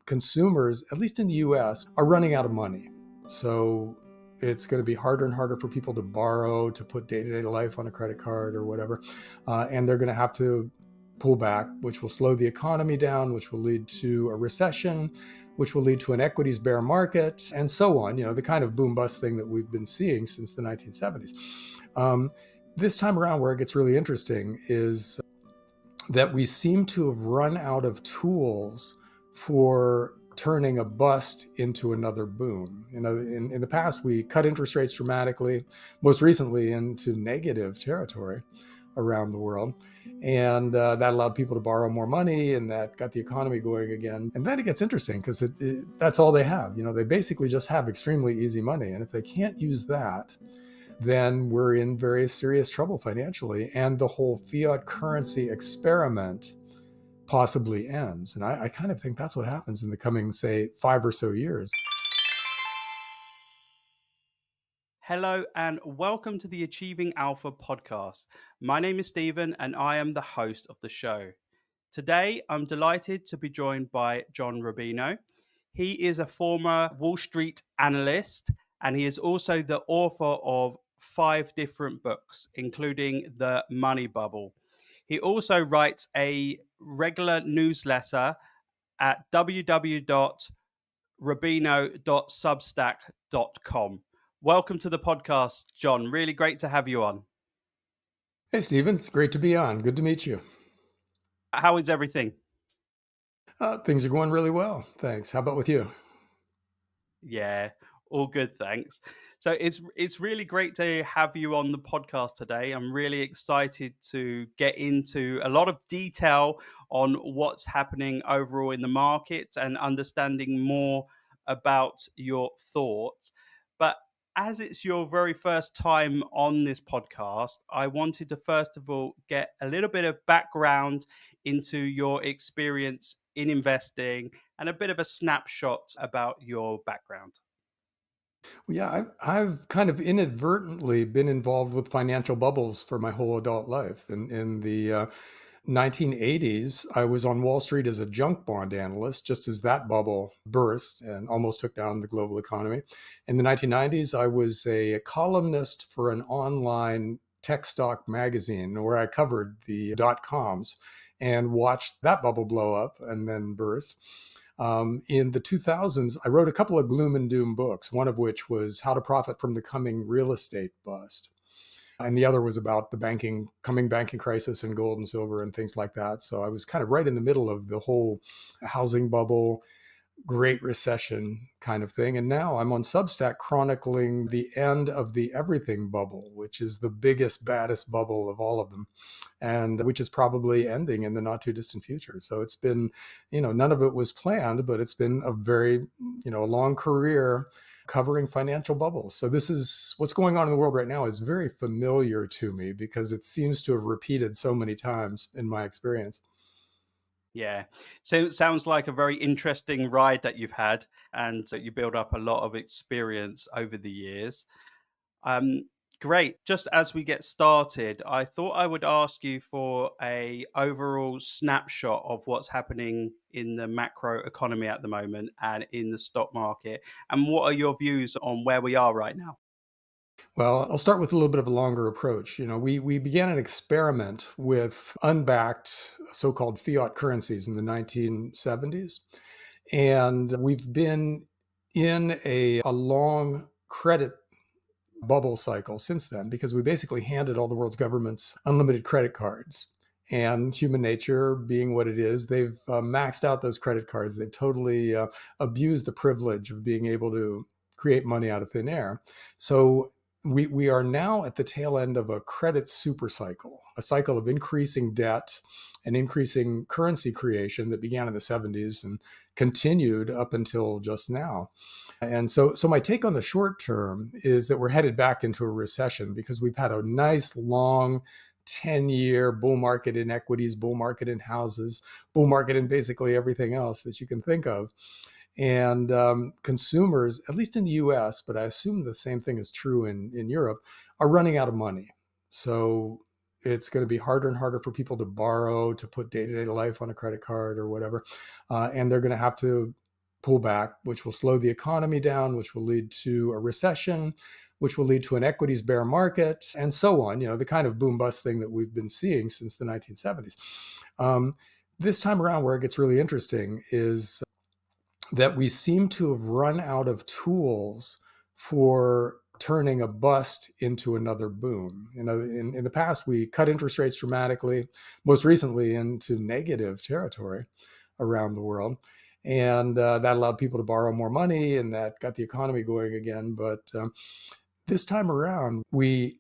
consumers, at least in the US, are running out of money. So it's going to be harder and harder for people to borrow, to put day-to-day life on a credit card or whatever. And they're going to have to pull back, which will slow the economy down, which will lead to a recession, which will lead to an equities bear market, and so on. The kind of boom bust thing that we've been seeing since the 1970s. This time around, where it gets really interesting is that we seem to have run out of tools for turning a bust into another boom. In the past, we cut interest rates dramatically, most recently into negative territory around the world. And that allowed people to borrow more money, and that got the economy going again. And then it gets interesting because that's all they have. They basically just have extremely easy money. And if they can't use that, then we're in very serious trouble financially. And the whole fiat currency experiment possibly ends. And I kind of think that's what happens in the coming, say, 5 or so years. Hello and welcome to the Achieving Alpha podcast. My name is Stephen and I am the host of the show. Today, I'm delighted to be joined by John Rubino. He is a former Wall Street analyst and he is also the author of 5 different books, including The Money Bubble. He also writes a regular newsletter at www.rubino.substack.com. Welcome to the podcast, John. Really great to have you on. Hey, Stephen, it's great to be on. Good to meet you. How is everything? Things are going really well. Thanks. How about with you? Yeah, all good, thanks. So it's really great to have you on the podcast today. I'm really excited to get into a lot of detail on what's happening overall in the market and understanding more about your thoughts. But as it's your very first time on this podcast, I wanted to first of all get a little bit of background into your experience in investing and a bit of a snapshot about your background. Well, yeah, I've kind of inadvertently been involved with financial bubbles for my whole adult life. In the 1980s, I was on Wall Street as a junk bond analyst, just as that bubble burst and almost took down the global economy. In the 1990s, I was a columnist for an online tech stock magazine where I covered the .coms and watched that bubble blow up and then burst. In the 2000s, I wrote a couple of gloom and doom books, one of which was How to Profit from the Coming Real Estate Bust. And the other was about the coming banking crisis and gold and silver and things like that. So I was kind of right in the middle of the whole housing bubble, Great Recession kind of thing. And now I'm on Substack chronicling the end of the everything bubble, which is the biggest, baddest bubble of all of them, and which is probably ending in the not too distant future. So it's been, none of it was planned, but it's been a very, a long career covering financial bubbles. So this is what's going on in the world right now is very familiar to me because it seems to have repeated so many times in my experience. Yeah. So it sounds like a very interesting ride that you've had and that you build up a lot of experience over the years. Um, Great. Just as we get started, I thought I would ask you for a overall snapshot of what's happening in the macro economy at the moment and in the stock market. And what are your views on where we are right now? Well, I'll start with a little bit of a longer approach. We began an experiment with unbacked so-called fiat currencies in the 1970s. And we've been in a long credit bubble cycle since then because we basically handed all the world's governments unlimited credit cards. And human nature being what it is, they've maxed out those credit cards. They've totally abused the privilege of being able to create money out of thin air. So we are now at the tail end of a credit super cycle, a cycle of increasing debt and increasing currency creation that began in the 70s and continued up until just now. And so my take on the short term is that we're headed back into a recession because we've had a nice long 10-year bull market in equities, bull market in houses, bull market in basically everything else that you can think of. And consumers, at least in the US, but I assume the same thing is true in Europe, are running out of money. So it's going to be harder and harder for people to borrow, to put day-to-day life on a credit card or whatever. And they're going to have to pullback, which will slow the economy down, which will lead to a recession, which will lead to an equities bear market, and so on. The kind of boom bust thing that we've been seeing since the 1970s. Um, this time around, where it gets really interesting is that we seem to have run out of tools for turning a bust into another boom. In the past, we cut interest rates dramatically, most recently into negative territory around the world. And that allowed people to borrow more money, and that got the economy going again. But this time around, we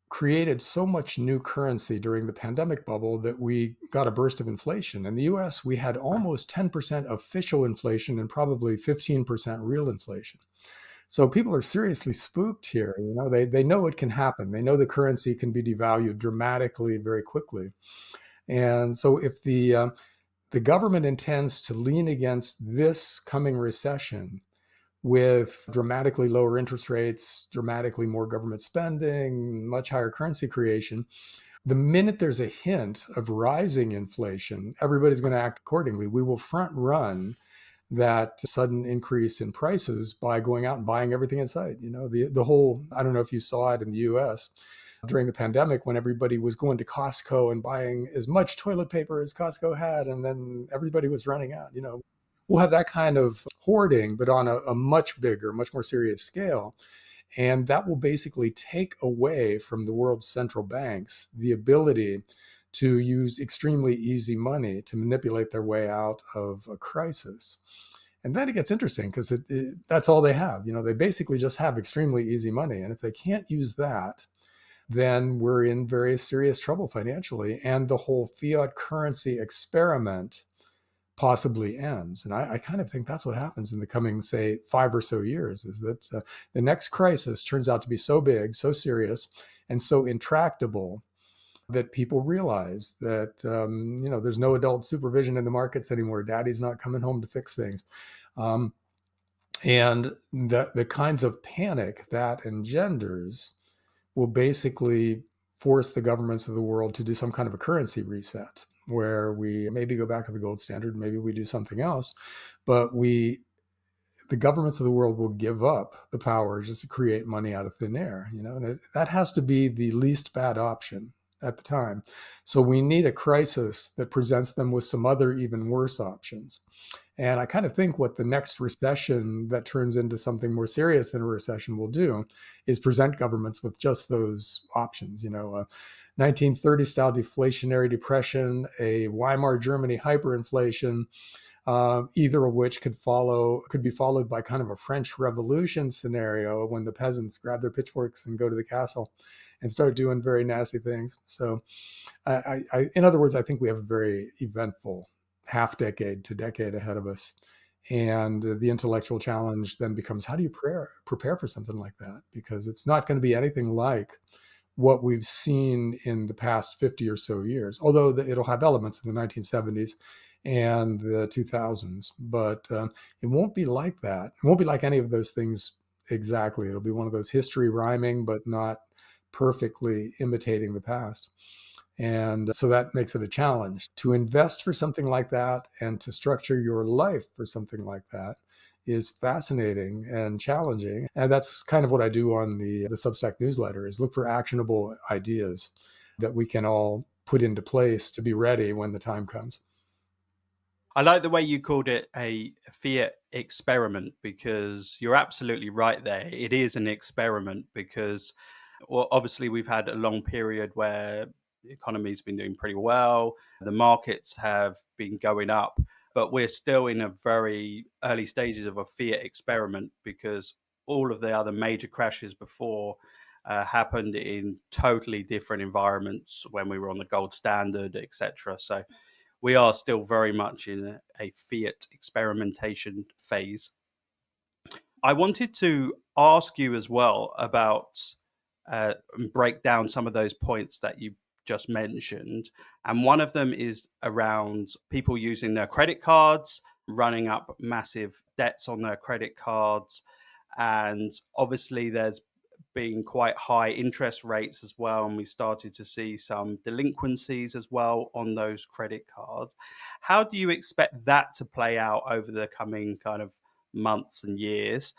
created so much new currency during the pandemic bubble that we got a burst of inflation. In the US, we had almost 10% official inflation and probably 15% real inflation. So people are seriously spooked here. They know it can happen. They know the currency can be devalued dramatically very quickly. And so if the government intends to lean against this coming recession with dramatically lower interest rates, dramatically more government spending, much higher currency creation, the minute there's a hint of rising inflation, everybody's going to act accordingly. We will front run that sudden increase in prices by going out and buying everything in sight. The whole, I don't know if you saw it in the US during the pandemic when everybody was going to Costco and buying as much toilet paper as Costco had, and then everybody was running out. We'll have that kind of hoarding, but on a much bigger, much more serious scale. And that will basically take away from the world's central banks the ability to use extremely easy money to manipulate their way out of a crisis. And then it gets interesting because that's all they have. They basically just have extremely easy money. And if they can't use that, then we're in very serious trouble financially. And the whole fiat currency experiment possibly ends. And I kind of think that's what happens in the coming, say, 5 or so years, is that the next crisis turns out to be so big, so serious, and so intractable that people realize that, there's no adult supervision in the markets anymore. Daddy's not coming home to fix things. And the kinds of panic that engenders will basically force the governments of the world to do some kind of a currency reset where we maybe go back to the gold standard, maybe we do something else, but the governments of the world will give up the power just to create money out of thin air, and that has to be the least bad option at the time. So we need a crisis that presents them with some other even worse options. And I kind of think what the next recession that turns into something more serious than a recession will do is present governments with just those options. 1930 style deflationary depression, a Weimar Germany hyperinflation, either of which could be followed by kind of a French Revolution scenario when the peasants grab their pitchforks and go to the castle and start doing very nasty things. So, in other words, I think we have a very eventful half decade to decade ahead of us. And the intellectual challenge then becomes, how do you prepare for something like that? Because it's not going to be anything like what we've seen in the past 50 or so years, although it'll have elements in the 1970s and the 2000s, but it won't be like that. It won't be like any of those things exactly. It'll be one of those history rhyming, but not perfectly imitating the past. And so that makes it a challenge to invest for something like that, and to structure your life for something like that is fascinating and challenging. And that's kind of what I do on the Substack newsletter, is look for actionable ideas that we can all put into place to be ready when the time comes. I like the way you called it a Fiat experiment, because you're absolutely right there. It is an experiment because, well, obviously we've had a long period where the economy's been doing pretty well, the markets have been going up, but we're still in a very early stages of a Fiat experiment because all of the other major crashes before happened in totally different environments when we were on the gold standard, etc. So we are still very much in a fiat experimentation phase. I wanted to ask you as well about break down some of those points that you just mentioned. And one of them is around people using their credit cards, running up massive debts on their credit cards. And obviously, there's been quite high interest rates as well. And we started to see some delinquencies as well on those credit cards. How do you expect that to play out over the coming kind of months and years.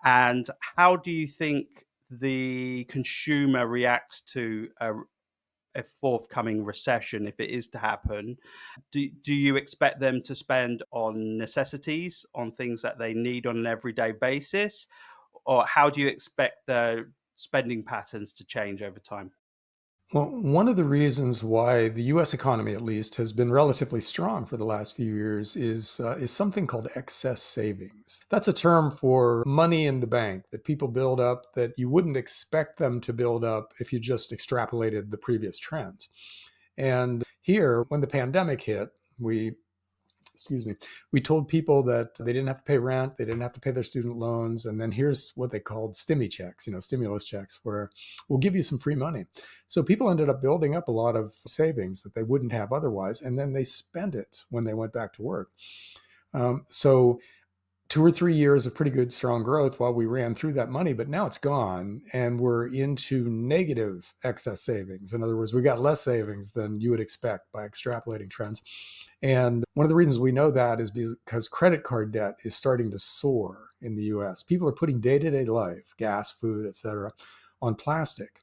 And how do you think the consumer reacts to a forthcoming recession if it is to happen? Do you expect them to spend on necessities, on things that they need on an everyday basis? Or how do you expect the spending patterns to change over time? Well, one of the reasons why the U.S. economy, at least, has been relatively strong for the last few years is something called excess savings. That's a term for money in the bank that people build up that you wouldn't expect them to build up if you just extrapolated the previous trends. And here, when the pandemic hit, excuse me, we told people that they didn't have to pay rent, they didn't have to pay their student loans, and then here's what they called stimmy checks, stimulus checks, where we'll give you some free money. So people ended up building up a lot of savings that they wouldn't have otherwise, and then they spent it when they went back to work. So 2 or 3 years of pretty good, strong growth while we ran through that money, but now it's gone and we're into negative excess savings. In other words, we got less savings than you would expect by extrapolating trends. And one of the reasons we know that is because credit card debt is starting to soar in the US. People are putting day-to-day life, gas, food, et cetera, on plastic.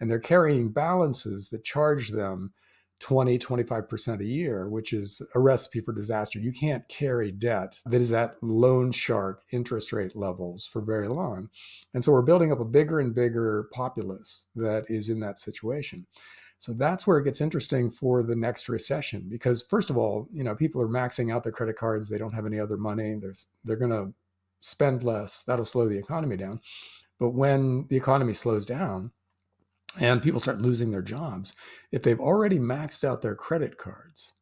And they're carrying balances that charge them 20, 25% a year, which is a recipe for disaster. You can't carry debt that is at loan shark interest rate levels for very long. And so we're building up a bigger and bigger populace that is in that situation. So that's where it gets interesting for the next recession, because first of all, people are maxing out their credit cards. They don't have any other money. They're going to spend less. That'll slow the economy down. But when the economy slows down, and people start losing their jobs, if they've already maxed out their credit cards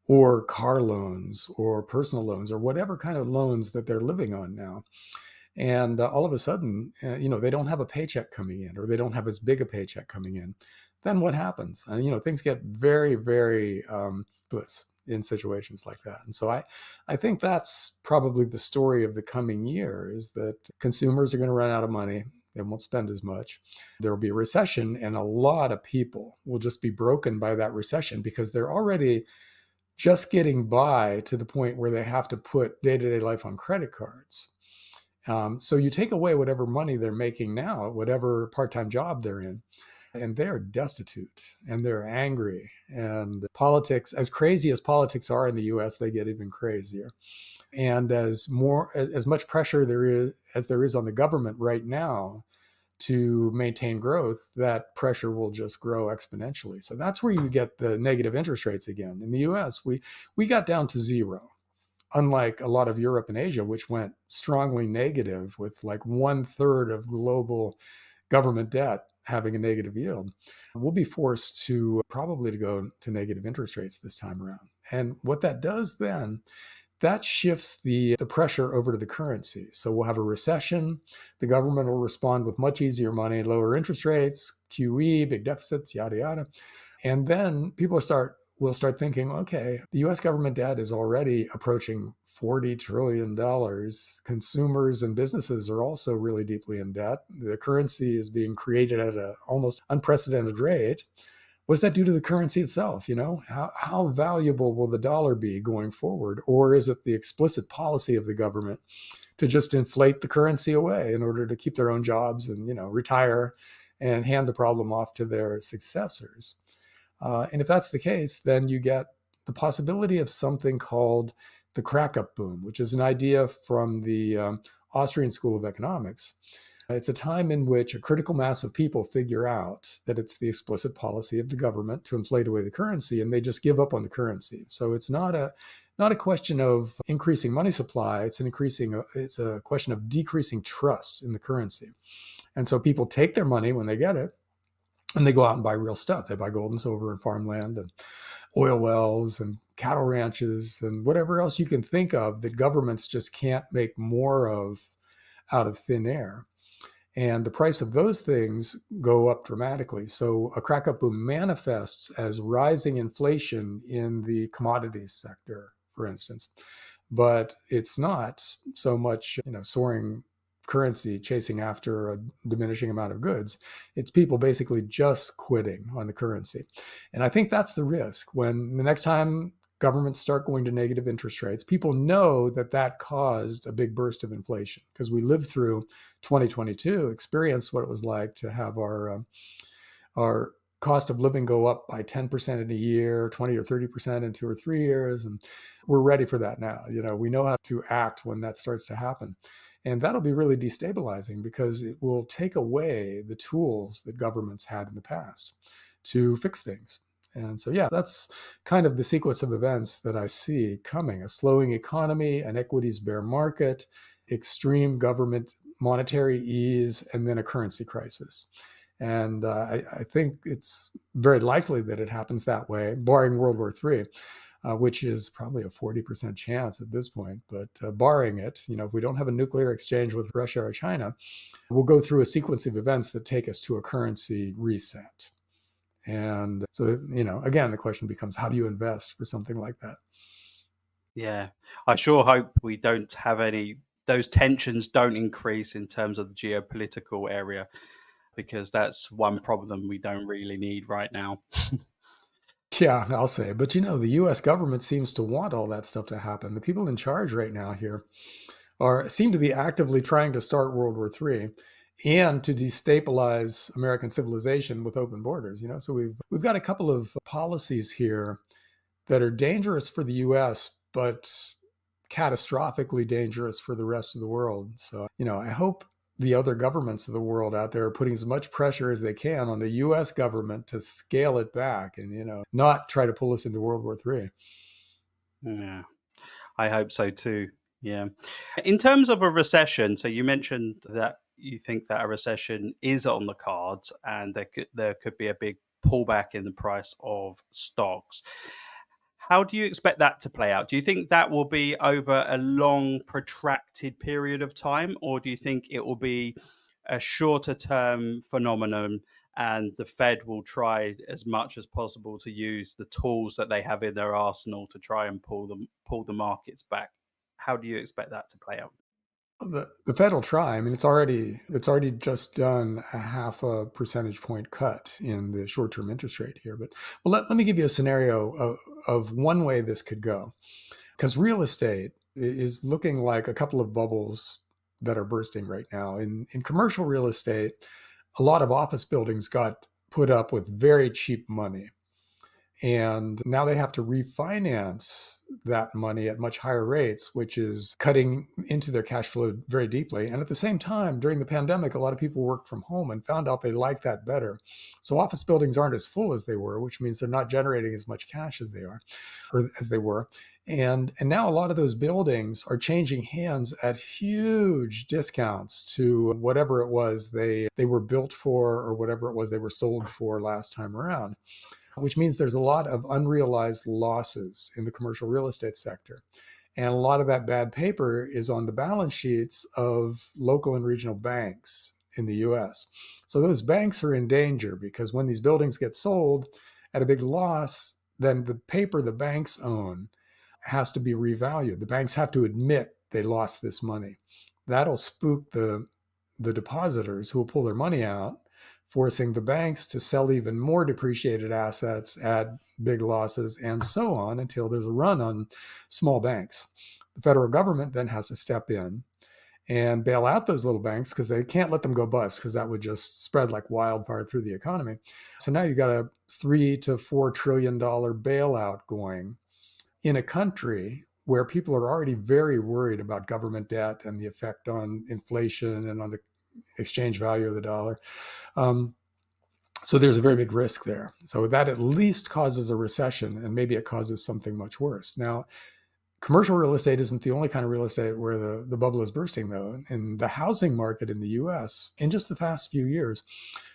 or car loans or personal loans or whatever kind of loans that they're living on now, and all of a sudden, they don't have a paycheck coming in or they don't have as big a paycheck coming in, then what happens? Things get very, very loose in situations like that. And so I think that's probably the story of the coming year, is that consumers are going to run out of money. They won't spend as much. There will be a recession, and a lot of people will just be broken by that recession because they're already just getting by to the point where they have to put day-to-day life on credit cards. So you take away whatever money they're making now, whatever part-time job they're in, and they're destitute and they're angry. And politics, as crazy as politics are in the US, they get even crazier. And as much pressure there is on the government right now to maintain growth, that pressure will just grow exponentially. So that's where you get the negative interest rates again. In the US, we got down to zero, unlike a lot of Europe and Asia, which went strongly negative with like 1/3 of global government debt having a negative yield. We'll be forced to go to negative interest rates this time around. And what that does then, that shifts the pressure over to the currency. So we'll have a recession. The government will respond with much easier money, lower interest rates, QE, big deficits, yada, yada. And then people will start thinking, okay, the US government debt is already approaching $40 trillion. Consumers and businesses are also really deeply in debt. The currency is being created at an almost unprecedented rate. What's that do to the currency itself? How valuable will the dollar be going forward? Or is it the explicit policy of the government to just inflate the currency away in order to keep their own jobs and, retire and hand the problem off to their successors? And if that's the case, then you get the possibility of something called the crack-up boom, which is an idea from the Austrian School of Economics. It's a time in which a critical mass of people figure out that it's the explicit policy of the government to inflate away the currency, and they just give up on the currency. So it's not a question of increasing money supply. It's a question of decreasing trust in the currency. And so people take their money when they get it, and they go out and buy real stuff. They buy gold and silver and farmland and oil wells and cattle ranches and whatever else you can think of that governments just can't make more of out of thin air. And the price of those things go up dramatically. So a crack-up boom manifests as rising inflation in the commodities sector, for instance. But it's not so much, soaring currency chasing after a diminishing amount of goods. It's people basically just quitting on the currency. And I think that's the risk. When the next time governments start going to negative interest rates. People know that that caused a big burst of inflation because we lived through 2022, experienced what it was like to have our cost of living go up by 10% in a year, 20 or 30% in 2 or 3 years. And we're ready for that now. We know how to act when that starts to happen. And that'll be really destabilizing because it will take away the tools that governments had in the past to fix things. And so, yeah, that's kind of the sequence of events that I see coming: a slowing economy, an equities bear market, extreme government monetary ease, and then a currency crisis. And I think it's very likely that it happens that way, barring World War III, which is probably a 40% chance at this point. But barring it, if we don't have a nuclear exchange with Russia or China, we'll go through a sequence of events that take us to a currency reset. And so, again, the question becomes, how do you invest for something like that? Yeah, I sure hope we don't have those tensions don't increase in terms of the geopolitical area, because that's one problem we don't really need right now. Yeah, I'll say. But the US government seems to want all that stuff to happen. The people in charge right now here seem to be actively trying to start World War III and to destabilize American civilization with open borders. So we've got a couple of policies here that are dangerous for the US, but catastrophically dangerous for the rest of the world. So, I hope the other governments of the world out there are putting as much pressure as they can on the US government to scale it back and, not try to pull us into World War III. Yeah, I hope so too. Yeah. In terms of a recession, so you mentioned that you think that a recession is on the cards and there could be a big pullback in the price of stocks. How do you expect that to play out? Do you think that will be over a long, protracted period of time, or do you think it will be a shorter term phenomenon and the Fed will try as much as possible to use the tools that they have in their arsenal to try and pull the markets back? How do you expect that to play out? The Fed will try. I mean, it's already just done a half a percentage point cut in the short-term interest rate here. But let me give you a scenario of one way this could go, because real estate is looking like a couple of bubbles that are bursting right now. In commercial real estate, a lot of office buildings got put up with very cheap money. And now they have to refinance that money at much higher rates, which is cutting into their cash flow very deeply. And at the same time, during the pandemic, a lot of people worked from home and found out they liked that better. So office buildings aren't as full as they were, which means they're not generating as much cash as they are, or as they were. And now a lot of those buildings are changing hands at huge discounts to whatever it was they were built for, or whatever it was they were sold for last time around, which means there's a lot of unrealized losses in the commercial real estate sector. And a lot of that bad paper is on the balance sheets of local and regional banks in the US. So those banks are in danger because when these buildings get sold at a big loss, then the paper the banks own has to be revalued. The banks have to admit they lost this money. That'll spook the depositors who will pull their money out, forcing the banks to sell even more depreciated assets at big losses, and so on until there's a run on small banks. The federal government then has to step in and bail out those little banks because they can't let them go bust, because that would just spread like wildfire through the economy. So now you've got a $3 to $4 trillion bailout going in a country where people are already very worried about government debt and the effect on inflation and on the exchange value of the dollar. So there's a very big risk there. So that at least causes a recession, and maybe it causes something much worse. Now, commercial real estate isn't the only kind of real estate where the bubble is bursting, though. In the housing market in the US, in just the past few years,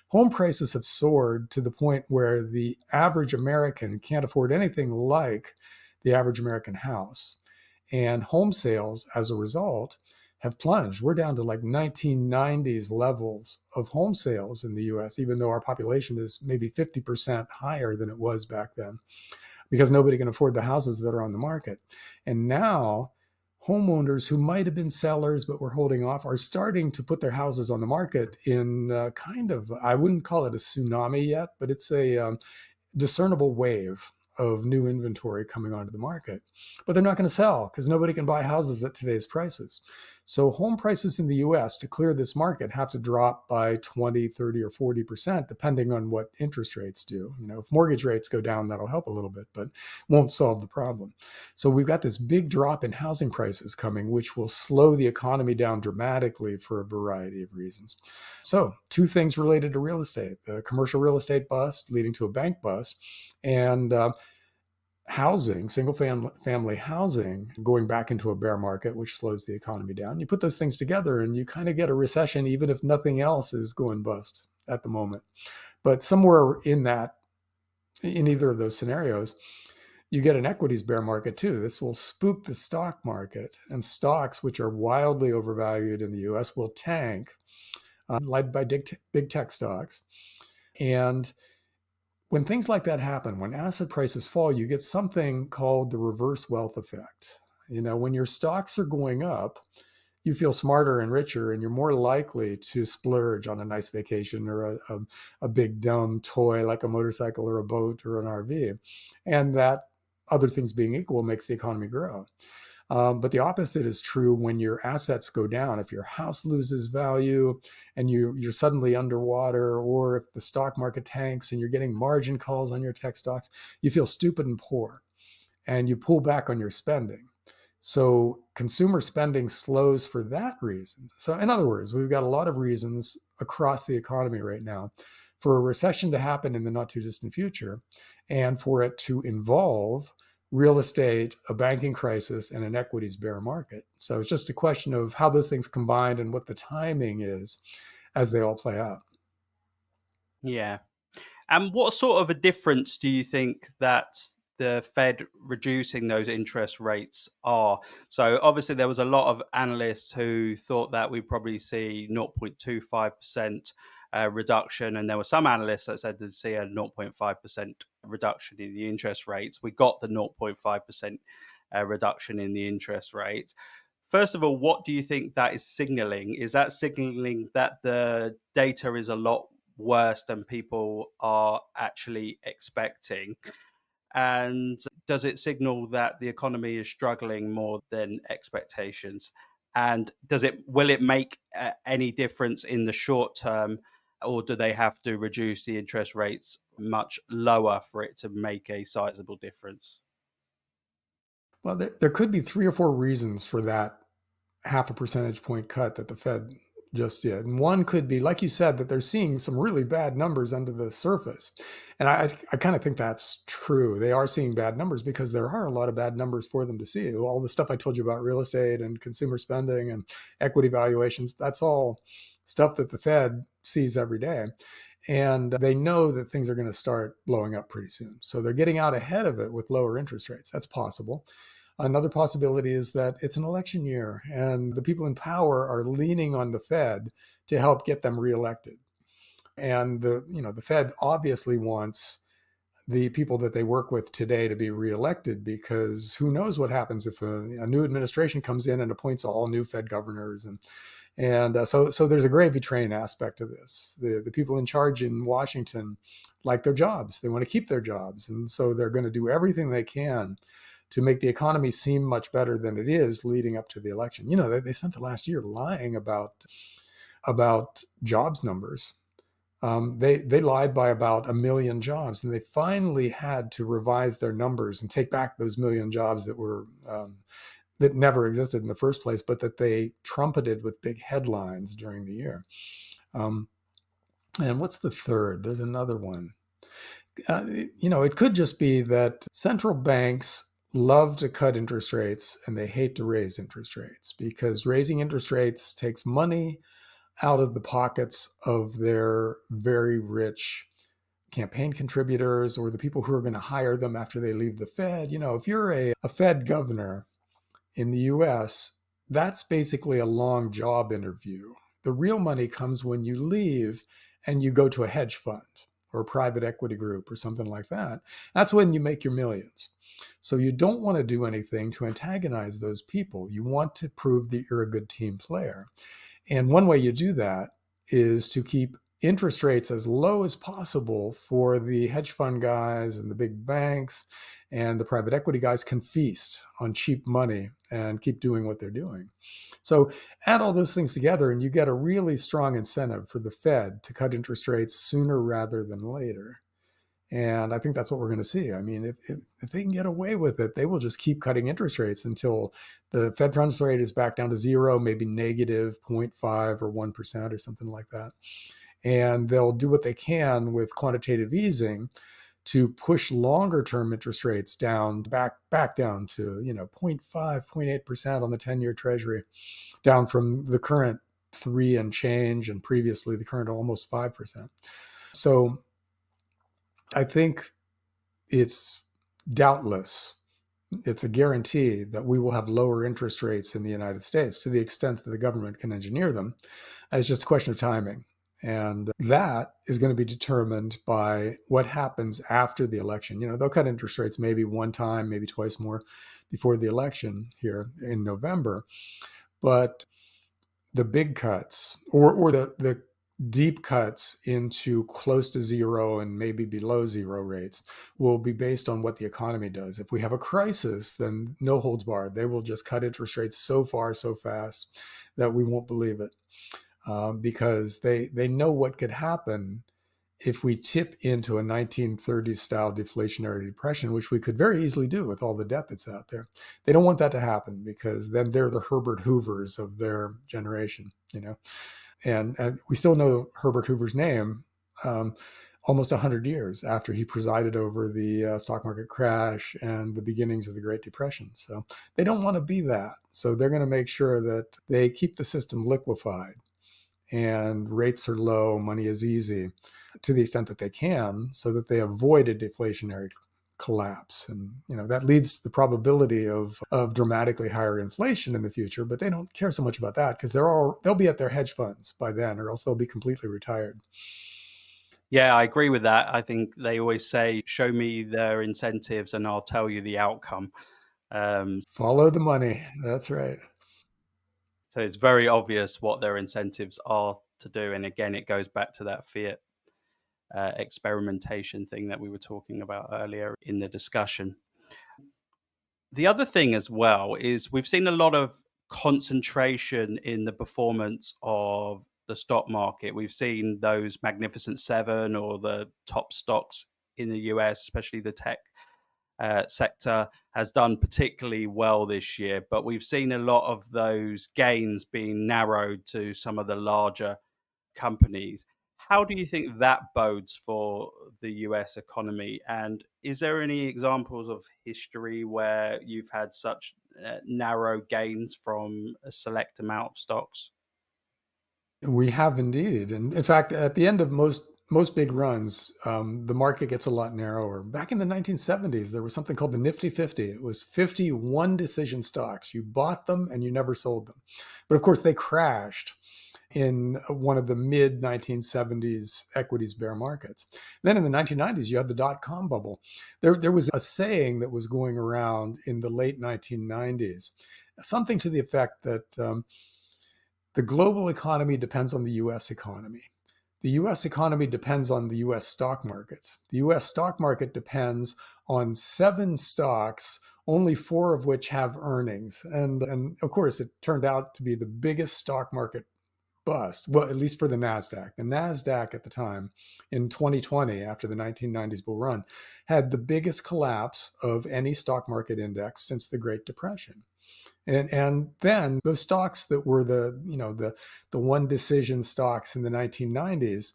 home prices have soared to the point where the average American can't afford anything like the average American house. And home sales, as a result, have plunged. We're down to like 1990s levels of home sales in the US, even though our population is maybe 50% higher than it was back then, because nobody can afford the houses that are on the market. And now homeowners who might have been sellers but were holding off are starting to put their houses on the market in kind of, I wouldn't call it a tsunami yet, but it's a discernible wave of new inventory coming onto the market, but they're not going to sell because nobody can buy houses at today's prices. So home prices in the US to clear this market have to drop by 20, 30, or 40%, depending on what interest rates do. If mortgage rates go down, that'll help a little bit, but won't solve the problem. So we've got this big drop in housing prices coming, which will slow the economy down dramatically for a variety of reasons. So two things related to real estate: the commercial real estate bust leading to a bank bust, and housing, single family housing, going back into a bear market, which slows the economy down. You put those things together and you kind of get a recession, even if nothing else is going bust at the moment. But somewhere in either of those scenarios, you get an equities bear market too. This will spook the stock market, and stocks, which are wildly overvalued in the US, will tank, led by big tech stocks. And when things like that happen, when asset prices fall, you get something called the reverse wealth effect. When your stocks are going up, you feel smarter and richer, and you're more likely to splurge on a nice vacation or a big dumb toy like a motorcycle or a boat or an RV. And that, other things being equal, makes the economy grow. But the opposite is true when your assets go down. If your house loses value and you're suddenly underwater, or if the stock market tanks and you're getting margin calls on your tech stocks, you feel stupid and poor, and you pull back on your spending. So consumer spending slows for that reason. So in other words, we've got a lot of reasons across the economy right now for a recession to happen in the not too distant future, and for it to involve real estate, a banking crisis, and an equities bear market. So it's just a question of how those things combine and what the timing is as they all play out. Yeah. And what sort of a difference do you think that the Fed reducing those interest rates are? So obviously there was a lot of analysts who thought that we'd probably see 0.25% reduction, and there were some analysts that said they'd see a 0.5% reduction in the interest rates. We got the 0.5% reduction in the interest rate. First of all, what do you think that is signaling? Is that signaling that the data is a lot worse than people are actually expecting? And does it signal that the economy is struggling more than expectations? And will it make any difference in the short term, or do they have to reduce the interest rates much lower for it to make a sizable difference? Well, there could be three or four reasons for that half a percentage point cut that the Fed just did. And one could be, like you said, that they're seeing some really bad numbers under the surface. And I kind of think that's true. They are seeing bad numbers because there are a lot of bad numbers for them to see. All the stuff I told you about real estate and consumer spending and equity valuations, that's all stuff that the Fed sees every day. And they know that things are going to start blowing up pretty soon. So they're getting out ahead of it with lower interest rates. That's possible. Another possibility is that it's an election year and the people in power are leaning on the Fed to help get them reelected. And the Fed obviously wants the people that they work with today to be reelected, because who knows what happens if a new administration comes in and appoints all new Fed governors, so there's a gravy train aspect of this. The people in charge in Washington like their jobs. They want to keep their jobs, and so they're going to do everything they can to make the economy seem much better than it is leading up to the election. They spent the last year lying about jobs numbers. They lied by about 1 million jobs, and they finally had to revise their numbers and take back those 1 million jobs that never existed in the first place, but that they trumpeted with big headlines during the year. And what's the third? There's another one. It could just be that central banks love to cut interest rates and they hate to raise interest rates, because raising interest rates takes money out of the pockets of their very rich campaign contributors or the people who are going to hire them after they leave the Fed. If you're a Fed governor in the US, that's basically a long job interview. The real money comes when you leave and you go to a hedge fund or a private equity group or something like that. That's when you make your millions. So you don't want to do anything to antagonize those people. You want to prove that you're a good team player. And one way you do that is to keep interest rates as low as possible for the hedge fund guys and the big banks and the private equity guys can feast on cheap money and keep doing what they're doing. So add all those things together and you get a really strong incentive for the Fed to cut interest rates sooner rather than later. And I think that's what we're going to see. I mean, if they can get away with it, they will just keep cutting interest rates until the Fed funds rate is back down to zero, maybe negative 0.5 or 1% or something like that. And they'll do what they can with quantitative easing to push longer term interest rates down, back down to 0.5, 0.8% on the 10-year Treasury, down from the current 3 and change, and previously the current almost 5%. So I think it's doubtless, it's a guarantee that we will have lower interest rates in the United States to the extent that the government can engineer them. It's just a question of timing. And that is going to be determined by what happens after the election. They'll cut interest rates maybe one time, maybe twice more before the election here in November. But the big cuts or the deep cuts into close to zero and maybe below zero rates will be based on what the economy does. If we have a crisis, then no holds barred. They will just cut interest rates so far, so fast that we won't believe it. Because they know what could happen if we tip into a 1930s style deflationary depression, which we could very easily do with all the debt that's out there. They don't want that to happen because then they're the Herbert Hoovers of their generation, and we still know Herbert Hoover's name almost 100 years after he presided over the stock market crash and the beginnings of the Great Depression. So they don't want to be that. So they're going to make sure that they keep the system liquefied and rates are low, money is easy to the extent that they can, so that they avoid a deflationary collapse. And that leads to the probability of dramatically higher inflation in the future, but they don't care so much about that because they'll be at their hedge funds by then, or else they'll be completely retired. Yeah, I agree with that. I think they always say, "Show me their incentives, and I'll tell you the outcome." Um, Follow the money. That's right. so it's very obvious what their incentives are to do. And again, it goes back to that Fiat experimentation thing that we were talking about earlier in the discussion. The other thing as well is we've seen a lot of concentration in the performance of the stock market. We've seen those Magnificent Seven or the top stocks in the US, especially the tech sector, has done particularly well this year. But we've seen a lot of those gains being narrowed to some of the larger companies. How do you think that bodes for the US economy? And is there any examples of history where you've had such narrow gains from a select amount of stocks? We have indeed, and in fact, at the end of most big runs, the market gets a lot narrower. Back in the 1970s, there was something called the Nifty 50. It was 50 one-decision stocks. You bought them and you never sold them. But of course, they crashed in one of the mid 1970s equities bear markets. Then in the 1990s, you had the dot-com bubble. There was a saying that was going around in the late 1990s, something to the effect that the global economy depends on the US economy. The US economy depends on the US stock market. The US stock market depends on 7 stocks, only 4 of which have earnings. And of course, it turned out to be the biggest stock market bust, well, at least for the NASDAQ. The NASDAQ at the time in 2020, after the 1990s bull run, had the biggest collapse of any stock market index since the Great Depression. And then those stocks that were the one decision stocks in the 1990s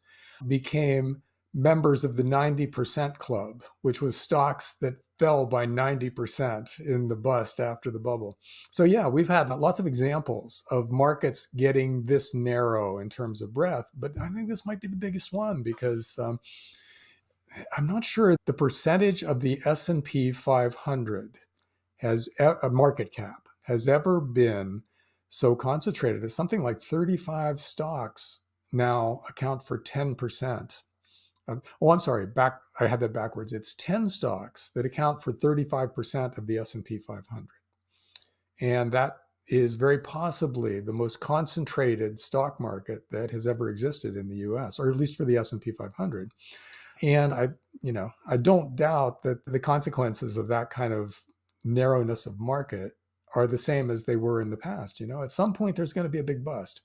became members of the 90% club, which was stocks that fell by 90% in the bust after the bubble. So yeah, we've had lots of examples of markets getting this narrow in terms of breadth, but I think this might be the biggest one because I'm not sure the percentage of the S&P 500 has a market cap has ever been so concentrated. It's something like 35 stocks now account for 10%. I'm sorry, I had that backwards. It's 10 stocks that account for 35% of the S&P 500. And that is very possibly the most concentrated stock market that has ever existed in the US, or at least for the S&P 500. And I don't doubt that the consequences of that kind of narrowness of market are the same as they were in the past. At some point there's going to be a big bust,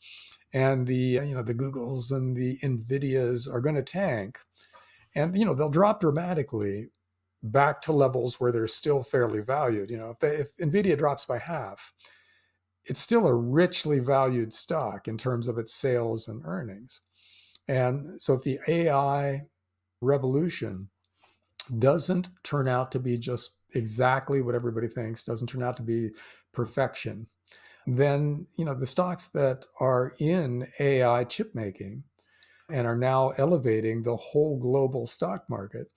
and the Googles and the Nvidias are going to tank, and they'll drop dramatically back to levels where they're still fairly valued. If Nvidia drops by half, it's still a richly valued stock in terms of its sales and earnings. And so if the AI revolution doesn't turn out to be just exactly what everybody thinks, doesn't turn out to be perfection, then the stocks that are in AI chip making and are now elevating the whole global stock market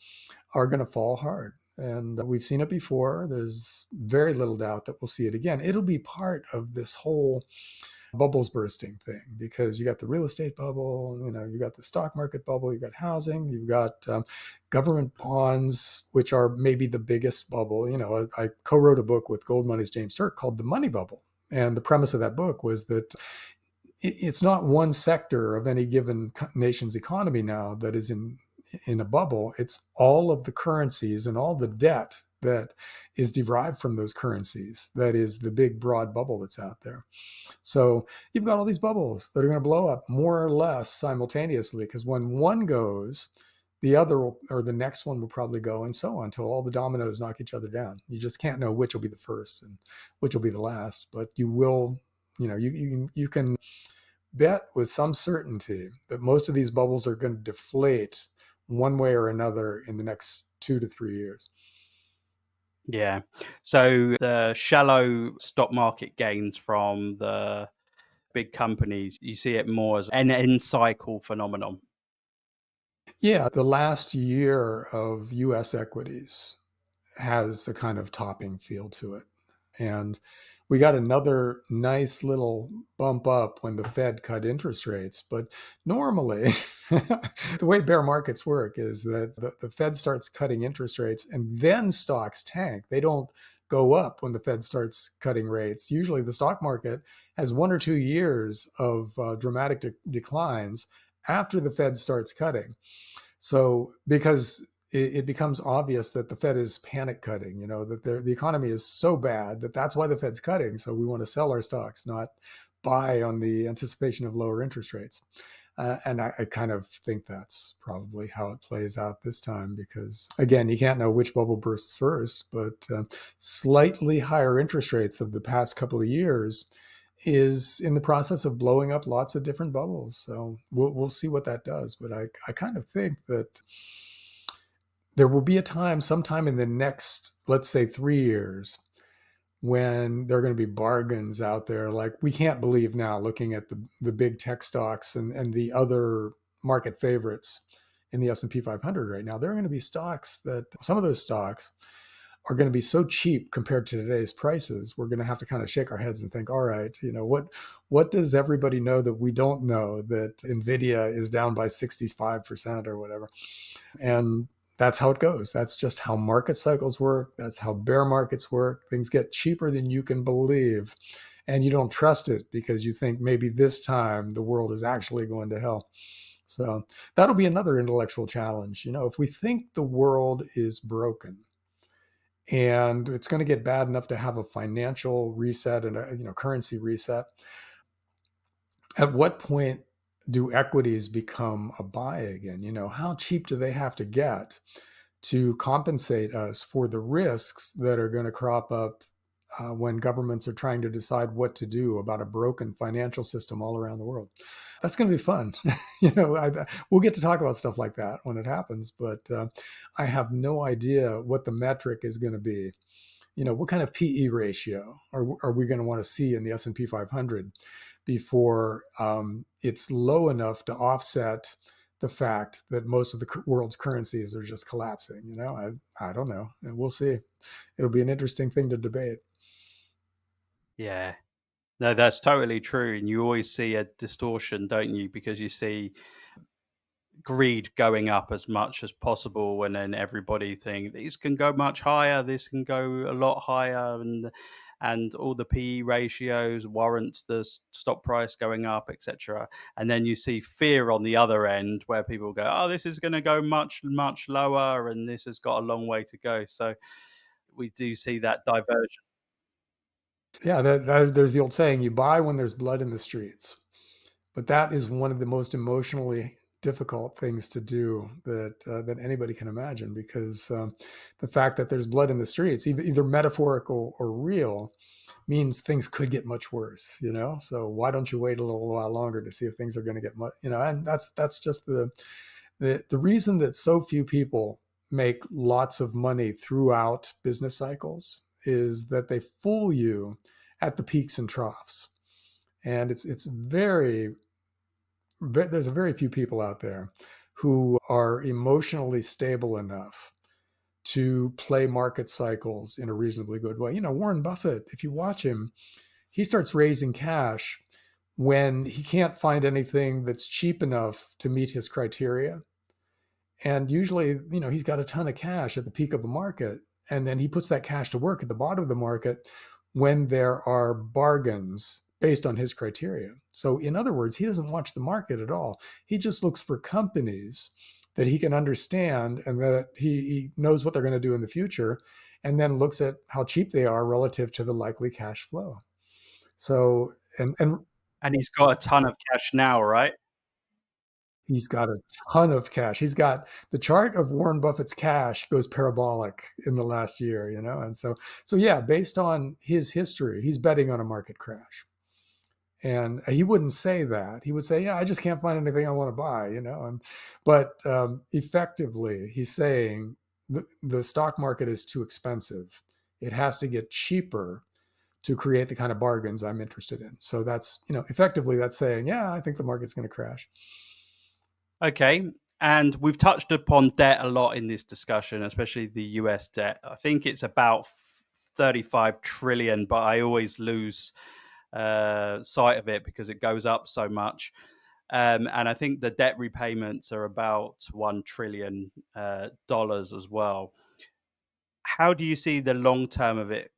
are going to fall hard. And we've seen it before. There's very little doubt that we'll see it again. It'll be part of this whole bubbles bursting thing, because you got the real estate bubble, you got the stock market bubble, you got housing, you've got government bonds, which are maybe the biggest bubble. I co-wrote a book with Gold Money's James Turk called The Money Bubble. And the premise of that book was that it's not one sector of any given nation's economy now that is in a bubble. It's all of the currencies and all the debt that is derived from those currencies. That is the big broad bubble that's out there. So you've got all these bubbles that are going to blow up more or less simultaneously, because when one goes, the other or the next one will probably go, and so on, until all the dominoes knock each other down. You just can't know which will be the first and which will be the last, but you will, you can bet with some certainty that most of these bubbles are going to deflate one way or another in the next 2 to 3 years. Yeah. So the shallow stock market gains from the big companies, you see it more as an end cycle phenomenon. Yeah, the last year of US equities has a kind of topping feel to it. And we got another nice little bump up when the Fed cut interest rates. But normally, the way bear markets work is that the Fed starts cutting interest rates and then stocks tank. They don't go up when the Fed starts cutting rates. Usually, the stock market has 1 or 2 years of dramatic declines after the Fed starts cutting. So because it becomes obvious that the Fed is panic cutting, that the economy is so bad that that's why the Fed's cutting. So we want to sell our stocks, not buy on the anticipation of lower interest rates. And I kind of think that's probably how it plays out this time, because, again, you can't know which bubble bursts first, but slightly higher interest rates of the past couple of years is in the process of blowing up lots of different bubbles. So we'll see what that does. But I kind of think that there will be a time sometime in the next, let's say, 3 years, when there are going to be bargains out there like we can't believe now, looking at the big tech stocks and the other market favorites in the S&P 500 right now. There are going to be stocks that, some of those stocks are going to be so cheap compared to today's prices, we're going to have to kind of shake our heads and think, all right, what does everybody know that we don't know, that Nvidia is down by 65% or whatever? And that's how it goes. That's just how market cycles work. That's how bear markets work. Things get cheaper than you can believe, and you don't trust it because you think maybe this time the world is actually going to hell. So that'll be another intellectual challenge. If we think the world is broken and it's going to get bad enough to have a financial reset and a currency reset, at what point do equities become a buy again? How cheap do they have to get to compensate us for the risks that are going to crop up when governments are trying to decide what to do about a broken financial system all around the world? That's going to be fun. We'll get to talk about stuff like that when it happens, but I have no idea what the metric is going to be. What kind of PE ratio are we going to want to see in the S&P 500 before it's low enough to offset the fact that most of the world's currencies are just collapsing? I don't know. And we'll see. It'll be an interesting thing to debate. Yeah. No, that's totally true. And you always see a distortion, don't you? Because you see greed going up as much as possible, and then everybody think this can go much higher, this can go a lot higher, and and all the PE ratios warrant the stock price going up, etc. And then you see fear on the other end where people go, oh, this is going to go much, much lower, and this has got a long way to go. So we do see that diversion. Yeah, there's the old saying, you buy when there's blood in the streets. But that is one of the most emotionally difficult things to do that anybody can imagine, because the fact that there's blood in the streets, either metaphorical or real, means things could get much worse. So why don't you wait a little while longer to see if things are going to get much? And that's just the reason that so few people make lots of money throughout business cycles is that they fool you at the peaks and troughs. And it's very there's a very few people out there who are emotionally stable enough to play market cycles in a reasonably good way. Warren Buffett, if you watch him, he starts raising cash when he can't find anything that's cheap enough to meet his criteria. And usually, he's got a ton of cash at the peak of a market. And then he puts that cash to work at the bottom of the market when there are bargains based on his criteria. So, in other words, he doesn't watch the market at all. He just looks for companies that he can understand and that he knows what they're going to do in the future, and then looks at how cheap they are relative to the likely cash flow. So, and And he's got a ton of cash now, right? he's got a ton of cash. He's got the chart of Warren Buffett's cash goes parabolic in the last year, and so yeah, based on his history, he's betting on a market crash. And he wouldn't say that. He would say, "Yeah, I just can't find anything I want to buy," but effectively, he's saying the stock market is too expensive. It has to get cheaper to create the kind of bargains I'm interested in. So that's, effectively that's saying, yeah, I think the market's going to crash. Okay. And we've touched upon debt a lot in this discussion, especially the US debt. I think it's about 35 trillion, but I always lose sight of it because it goes up so much. And I think the debt repayments are about $1 trillion dollars as well. How do you see the long term of it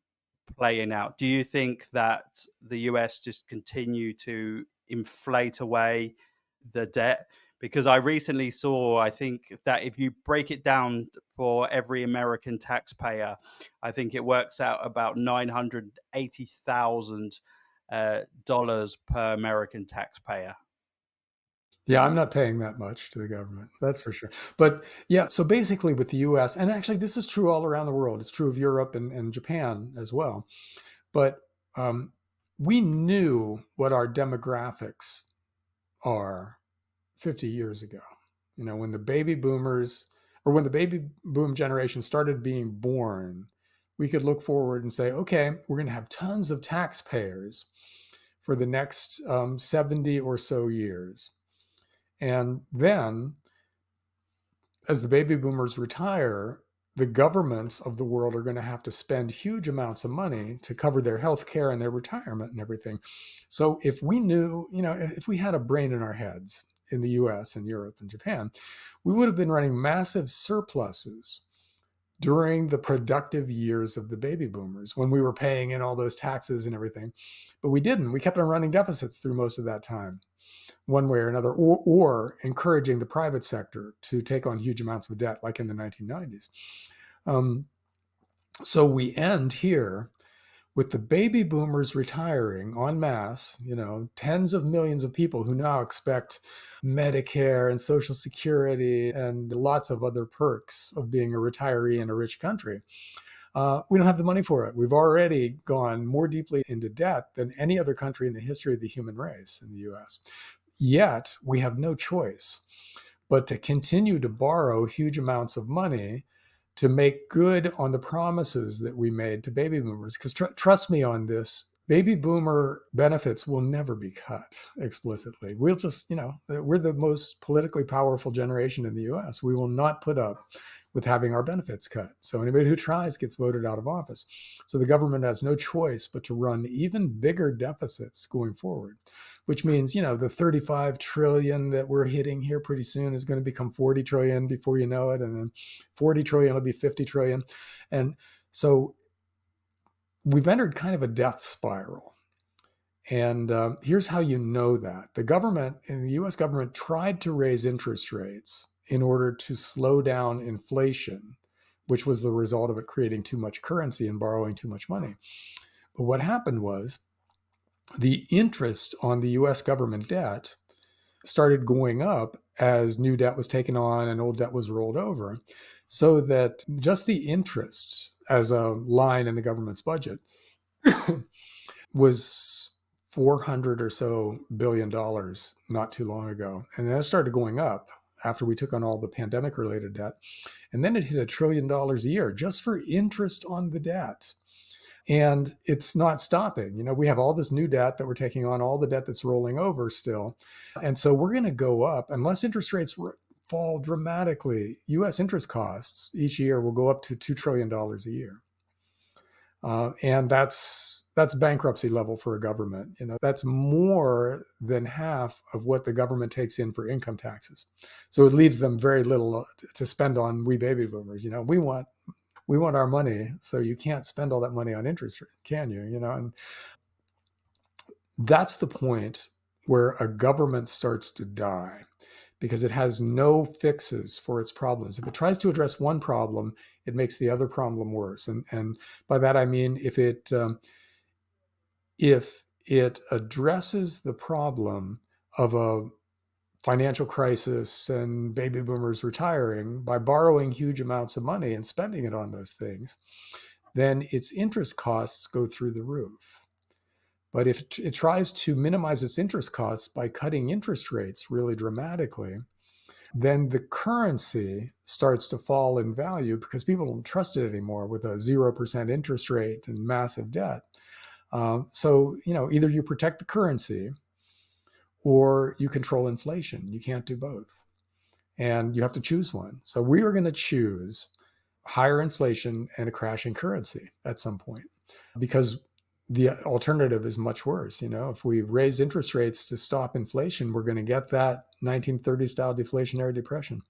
playing out? Do you think that the US just continue to inflate away the debt? Because I recently saw, I think that if you break it down for every American taxpayer, I think it works out about $980,000 dollars per American taxpayer. Yeah, I'm not paying that much to the government. That's for sure. But yeah, so basically with the US, and actually this is true all around the world, it's true of Europe and Japan as well. But um, we knew what our demographics are 50 years ago. When the baby boomers or when the baby boom generation started being born, we could look forward and say, okay, we're going to have tons of taxpayers for the next 70 or so years. And then, as the baby boomers retire, the governments of the world are going to have to spend huge amounts of money to cover their health care and their retirement and everything. So if we knew, if we had a brain in our heads in the US and Europe and Japan, we would have been running massive surpluses during the productive years of the baby boomers when we were paying in all those taxes and everything. But we didn't. We kept on running deficits through most of that time, one way or another, or encouraging the private sector to take on huge amounts of debt, like in the 1990s. Um, so we end here with the baby boomers retiring en masse, tens of millions of people who now expect Medicare and Social Security and lots of other perks of being a retiree in a rich country. We don't have the money for it. We've already gone more deeply into debt than any other country in the history of the human race in the US. Yet we have no choice but to continue to borrow huge amounts of money to make good on the promises that we made to baby boomers. Because trust me on this, baby boomer benefits will never be cut explicitly. We'll just, we're the most politically powerful generation in the US. We will not put up with having our benefits cut. So anybody who tries gets voted out of office. So the government has no choice but to run even bigger deficits going forward, which means, the 35 trillion that we're hitting here pretty soon is going to become 40 trillion before you know it. And then 40 trillion will be 50 trillion. And so we've entered kind of a death spiral. And here's how you know that. The government, and the US government, tried to raise interest rates in order to slow down inflation, which was the result of it creating too much currency and borrowing too much money. But what happened was the interest on the US government debt started going up as new debt was taken on and old debt was rolled over, so that just the interest as a line in the government's budget was 400 or so billion dollars not too long ago. And then it started going up after we took on all the pandemic related debt. And then it hit $1 trillion a year just for interest on the debt. And it's not stopping. You know, we have all this new debt that we're taking on, all the debt that's rolling over still. And so we're going to go up unless interest rates fall dramatically. US interest costs each year will go up to $2 trillion a year. And that's bankruptcy level for a government. You know, that's more than half of what the government takes in for income taxes. So it leaves them very little to spend on we baby boomers. You know, we want our money, so you can't spend all that money on interest rate, can you? You know, and that's the point where a government starts to die, because it has no fixes for its problems. If it tries to address one problem, it makes the other problem worse. And by that I mean if it addresses the problem of a financial crisis and baby boomers retiring by borrowing huge amounts of money and spending it on those things, then its interest costs go through the roof. But if it tries to minimize its interest costs by cutting interest rates really dramatically, then the currency starts to fall in value because people don't trust it anymore with a 0% interest rate and massive debt. So, you know, either you protect the currency or you control inflation. You can't do both. And you have to choose one. So we are going to choose higher inflation and a crashing currency at some point, because the alternative is much worse. You know, if we raise interest rates to stop inflation, we're going to get that 1930s style deflationary depression.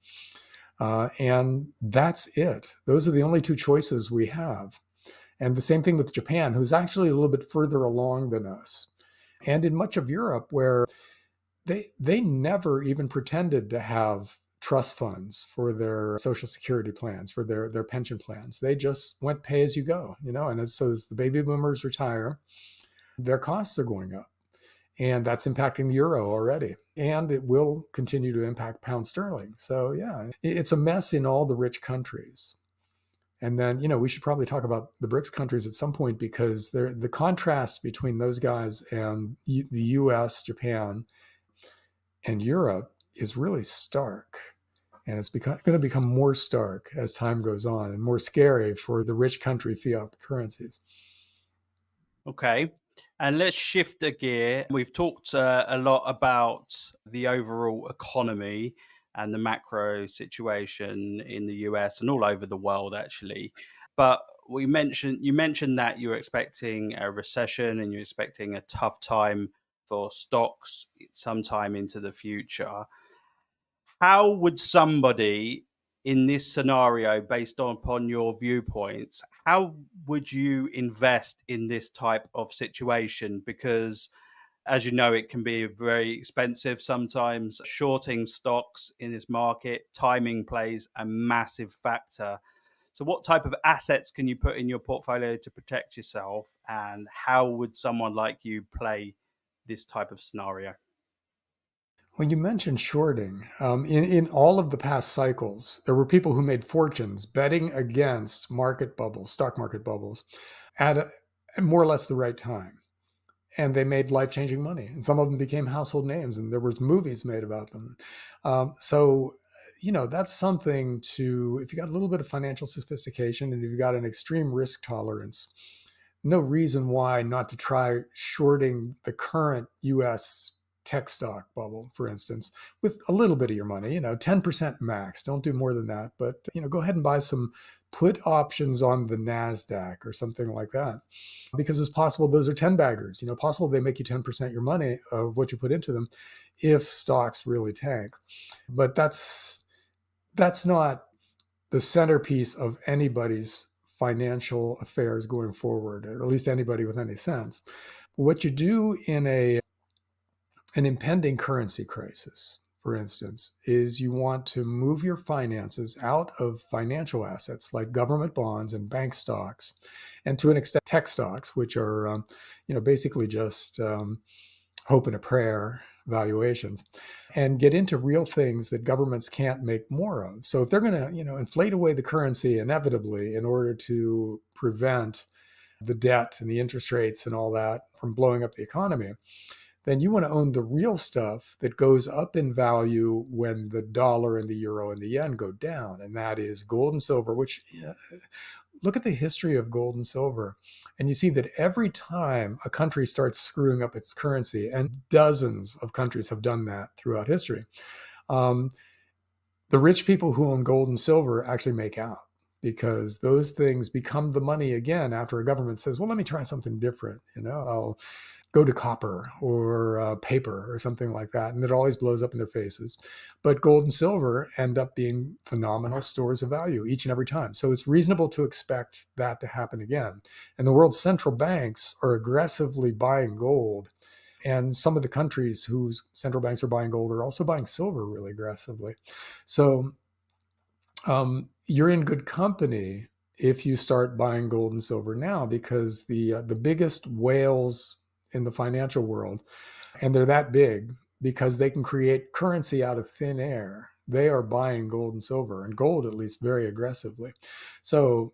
And that's it. Those are the only two choices we have. And the same thing with Japan, who's actually a little bit further along than us. And in much of Europe, where they never even pretended to have trust funds for their social security plans, for their pension plans. They just went pay as you go, you know, and as the baby boomers retire, their costs are going up. And that's impacting the euro already. And it will continue to impact pound sterling. So yeah, it's a mess in all the rich countries. And then, you know, we should probably talk about the BRICS countries at some point, because the contrast between those guys and the US, Japan, and Europe is really stark. And it's going to become more stark as time goes on, and more scary for the rich country fiat currencies. Okay. And let's shift a gear. We've talked a lot about the overall economy and the macro situation in the US and all over the world, actually. But you mentioned that you're expecting a recession and you're expecting a tough time for stocks sometime into the future. How would somebody in this scenario, based upon your viewpoints, how would you invest in this type of situation? Because as you know, it can be very expensive sometimes. Shorting stocks in this market, timing plays a massive factor. So what type of assets can you put in your portfolio to protect yourself, and how would someone like you play this type of scenario? Well, you mentioned shorting. In all of the past cycles, there were people who made fortunes betting against market bubbles, stock market bubbles, at more or less the right time. And they made life-changing money. And some of them became household names, and there was movies made about them. So, you know, that's something to, if you got a little bit of financial sophistication and you've got an extreme risk tolerance, no reason why not to try shorting the current US tech stock bubble, for instance, with a little bit of your money, you know, 10% max. Don't do more than that. But, you know, go ahead and buy some put options on the NASDAQ or something like that. Because it's possible those are 10 baggers. You know, possible they make you 10% your money of what you put into them if stocks really tank. But that's not the centerpiece of anybody's financial affairs going forward, or at least anybody with any sense. What you do in an impending currency crisis, for instance, is you want to move your finances out of financial assets like government bonds and bank stocks, and to an extent, tech stocks, which are, basically just hope and a prayer valuations, and get into real things that governments can't make more of. So if they're going to, inflate away the currency inevitably in order to prevent the debt and the interest rates and all that from blowing up the economy, then you want to own the real stuff that goes up in value when the dollar and the euro and the yen go down. And that is gold and silver, which, look at the history of gold and silver. And you see that every time a country starts screwing up its currency, and dozens of countries have done that throughout history, the rich people who own gold and silver actually make out, because those things become the money again after a government says, well, let me try something different. I'll go to copper or paper or something like that. And it always blows up in their faces. But gold and silver end up being phenomenal stores of value each and every time. So it's reasonable to expect that to happen again. And the world's central banks are aggressively buying gold. And some of the countries whose central banks are buying gold are also buying silver really aggressively. So you're in good company if you start buying gold and silver now, because the biggest whales in the financial world, and they're that big because they can create currency out of thin air, they are buying gold and silver, and gold at least very aggressively. So,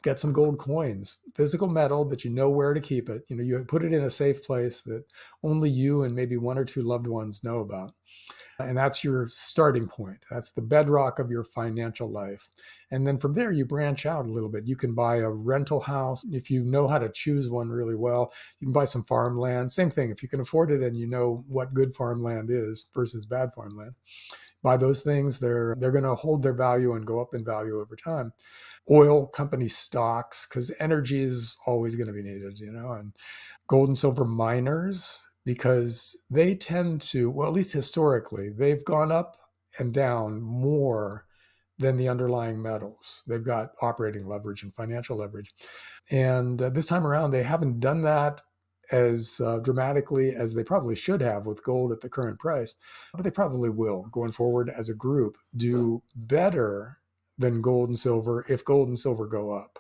get some gold coins, physical metal that you know where to keep it. You put it in a safe place that only you and maybe one or two loved ones know about. And that's your starting point. That's the bedrock of your financial life. And then from there, you branch out a little bit. You can buy a rental house. If you know how to choose one really well, you can buy some farmland. Same thing. If you can afford it and you know what good farmland is versus bad farmland, buy those things. They're going to hold their value and go up in value over time. Oil company stocks, because energy is always going to be needed, and gold and silver miners, because they tend to, well, at least historically, they've gone up and down more than the underlying metals. They've got operating leverage and financial leverage. And this time around, they haven't done that as dramatically as they probably should have with gold at the current price, but they probably will going forward as a group do better than gold and silver if gold and silver go up.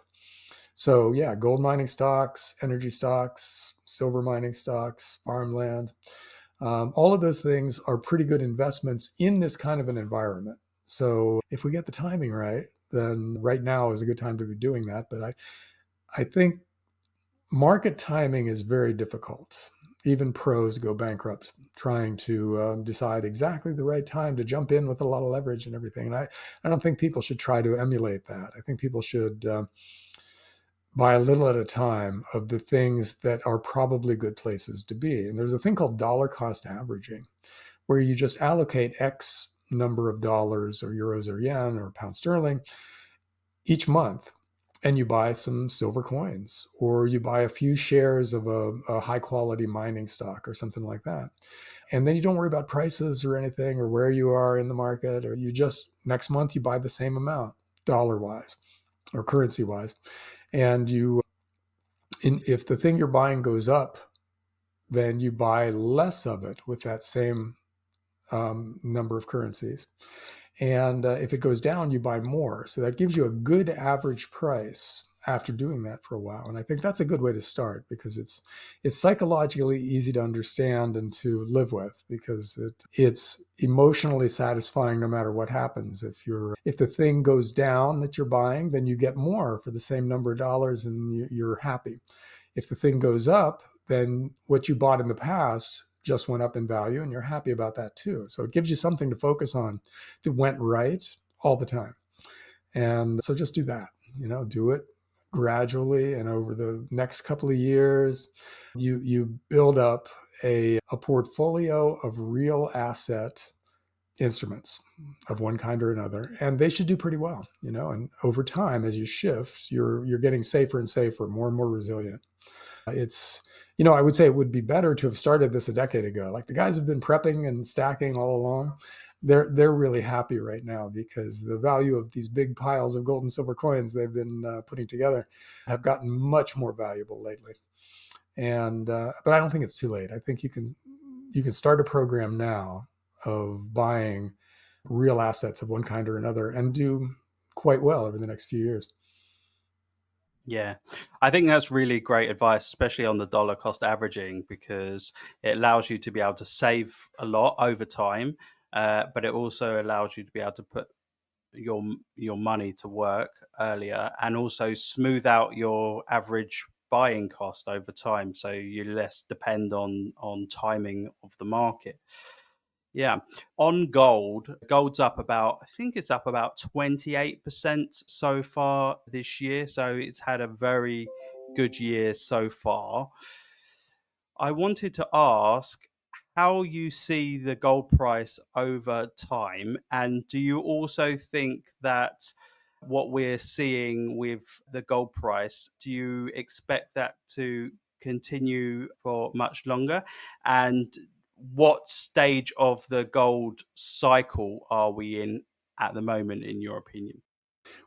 So yeah, gold mining stocks, energy stocks, silver mining stocks, farmland, all of those things are pretty good investments in this kind of an environment. So if we get the timing right, then right now is a good time to be doing that. But I think market timing is very difficult. Even pros go bankrupt trying to decide exactly the right time to jump in with a lot of leverage and everything. And I don't think people should try to emulate that. I think people should buy a little at a time of the things that are probably good places to be. And there's a thing called dollar cost averaging, where you just allocate X number of dollars or euros or yen or pound sterling each month, and you buy some silver coins, or you buy a few shares of a high quality mining stock or something like that. And then you don't worry about prices or anything or where you are in the market, or you just next month you buy the same amount dollar wise or currency wise. And if the thing you're buying goes up, then you buy less of it with that same number of currencies. And if it goes down, you buy more. So that gives you a good average price after doing that for a while. And I think that's a good way to start, because it's psychologically easy to understand and to live with, because it's emotionally satisfying no matter what happens. If the thing goes down that you're buying, then you get more for the same number of dollars and you're happy. If the thing goes up, then what you bought in the past just went up in value, and you're happy about that too. So it gives you something to focus on that went right all the time. And so just do that, do it gradually. And over the next couple of years, you build up a portfolio of real asset instruments of one kind or another, and they should do pretty well, and over time, as you shift, you're getting safer and safer, more and more resilient. I would say it would be better to have started this a decade ago. Like, the guys have been prepping and stacking all along, they're really happy right now because the value of these big piles of gold and silver coins they've been putting together have gotten much more valuable lately. And but I don't think it's too late. I think you can start a program now of buying real assets of one kind or another and do quite well over the next few years. Yeah, I think that's really great advice, especially on the dollar cost averaging, because it allows you to be able to save a lot over time, but it also allows you to be able to put your money to work earlier and also smooth out your average buying cost over time, so you less depend on timing of the market. Yeah. On gold, gold's up about, I think it's up about 28% so far this year. So it's had a very good year so far. I wanted to ask how you see the gold price over time. And do you also think that what we're seeing with the gold price, do you expect that to continue for much longer? And what stage of the gold cycle are we in at the moment, in your opinion?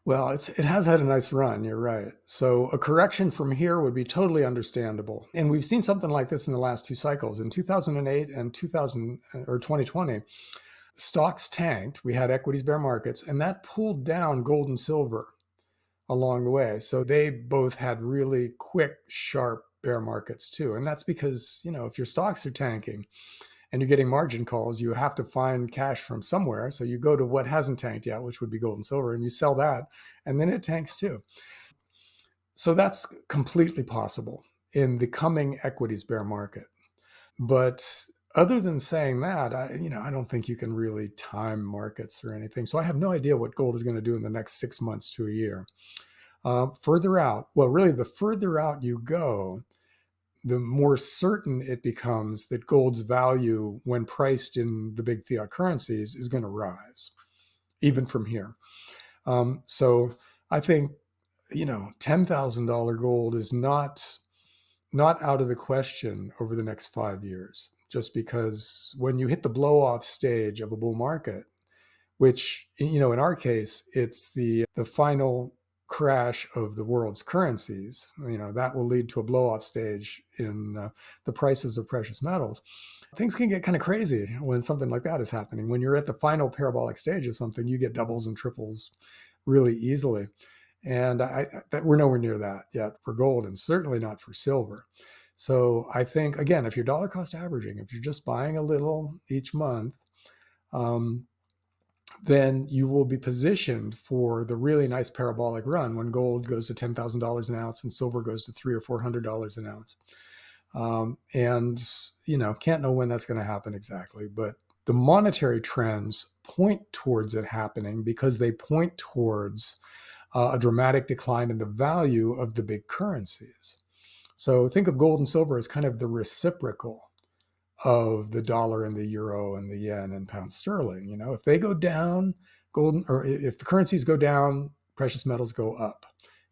Well, it has had a nice run, you're right. So a correction from here would be totally understandable. And we've seen something like this in the last two cycles. In 2008 and 2000 or 2020, stocks tanked. We had equities bear markets, and that pulled down gold and silver along the way. So they both had really quick, sharp bear markets too. And that's because, if your stocks are tanking, and you're getting margin calls, you have to find cash from somewhere. So you go to what hasn't tanked yet, which would be gold and silver, and you sell that, and then it tanks too. So that's completely possible in the coming equities bear market. But other than saying that, I don't think you can really time markets or anything. So I have no idea what gold is going to do in the next 6 months to a year. Further out, well, really, the further out you go, the more certain it becomes that gold's value, when priced in the big fiat currencies, is going to rise, even from here. So I think, $10,000 gold is not out of the question over the next 5 years, just because when you hit the blow off stage of a bull market, which, in our case, it's the final crash of the world's currencies, that will lead to a blow off stage in the prices of precious metals. Things can get kind of crazy when something like that is happening. When you're at the final parabolic stage of something, you get doubles and triples really easily. And we're nowhere near that yet for gold, and certainly not for silver. So I think, again, if you're dollar cost averaging, if you're just buying a little each month, um, then you will be positioned for the really nice parabolic run when gold goes to $10,000 an ounce and silver goes to $300 or $400 an ounce. And can't know when that's going to happen exactly, but the monetary trends point towards it happening because they point towards a dramatic decline in the value of the big currencies. So think of gold and silver as kind of the reciprocal of the dollar and the euro and the yen and pound sterling. If they go down, or if the currencies go down, precious metals go up.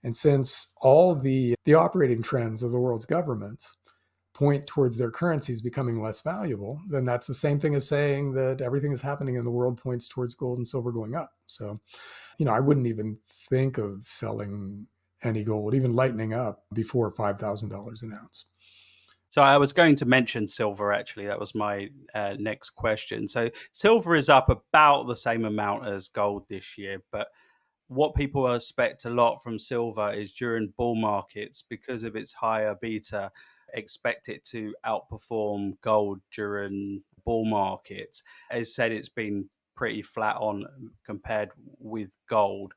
And since all the operating trends of the world's governments point towards their currencies becoming less valuable, then that's the same thing as saying that everything that's happening in the world points towards gold and silver going up. So, I wouldn't even think of selling any gold, even lightening up before $5,000 an ounce. So I was going to mention silver, actually. That was my next question. So silver is up about the same amount as gold this year, but what people expect a lot from silver is during bull markets, because of its higher beta, expect it to outperform gold during bull markets. As said, it's been pretty flat on compared with gold.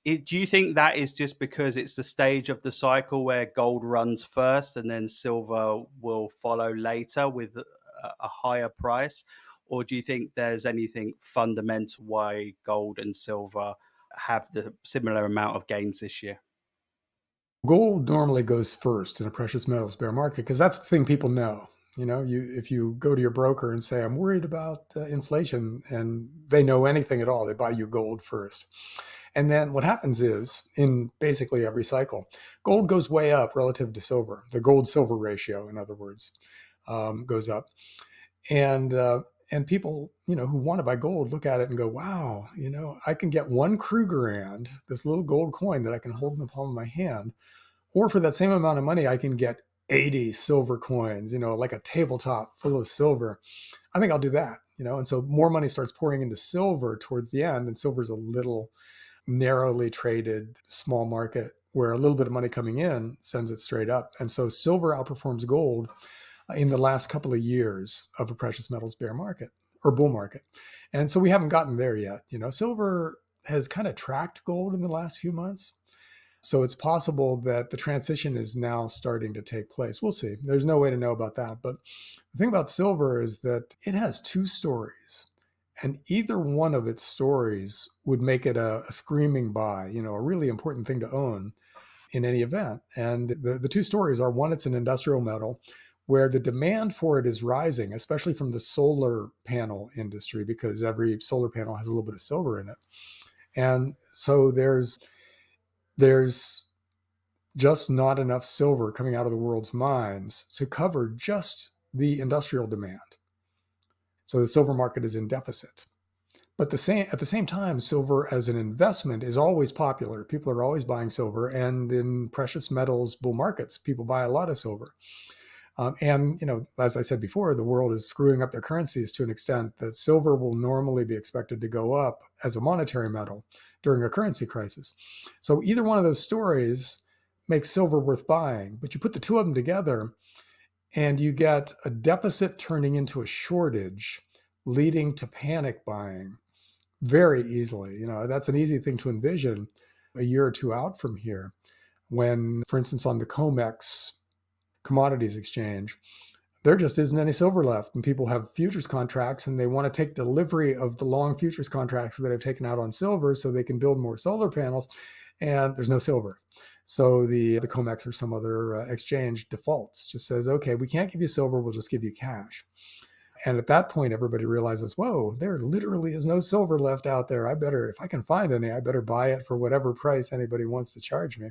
Do you think that is just because it's the stage of the cycle where gold runs first and then silver will follow later with a higher price? Or do you think there's anything fundamental why gold and silver have the similar amount of gains this year? Gold normally goes first in a precious metals bear market because that's the thing people know. If you go to your broker and say, I'm worried about inflation, and they know anything at all, they buy you gold first. And then what happens is, in basically every cycle, gold goes way up relative to silver. The gold silver ratio, in other words, goes up. And And people, who want to buy gold look at it and go, wow, I can get one Krugerrand, this little gold coin that I can hold in the palm of my hand. Or for that same amount of money, I can get 80 silver coins, like a tabletop full of silver. I think I'll do that, And so more money starts pouring into silver towards the end. And silver's a little narrowly traded small market where a little bit of money coming in sends it straight up. And so silver outperforms gold in the last couple of years of a precious metals bear market or bull market. And so we haven't gotten there yet. Silver has kind of tracked gold in the last few months. So it's possible that the transition is now starting to take place. We'll see. There's no way to know about that. But the thing about silver is that it has two stories. And either one of its stories would make it a screaming buy, a really important thing to own in any event. And the two stories are, one, it's an industrial metal where the demand for it is rising, especially from the solar panel industry, because every solar panel has a little bit of silver in it. And so there's just not enough silver coming out of the world's mines to cover just the industrial demand. So the silver market is in deficit. But at the same time, silver as an investment is always popular. People are always buying silver. And in precious metals bull markets, people buy a lot of silver. And, as I said before, the world is screwing up their currencies to an extent that silver will normally be expected to go up as a monetary metal during a currency crisis. So either one of those stories makes silver worth buying. But you put the two of them together and you get a deficit turning into a shortage, leading to panic buying very easily. That's an easy thing to envision a year or two out from here when, for instance, on the COMEX commodities exchange, there just isn't any silver left, and people have futures contracts and they want to take delivery of the long futures contracts that have taken out on silver so they can build more solar panels, and there's no silver. So the COMEX or some other exchange defaults, just says, okay, we can't give you silver, we'll just give you cash. And at that point, everybody realizes, whoa, there literally is no silver left out there. if I can find any, I better buy it for whatever price anybody wants to charge me.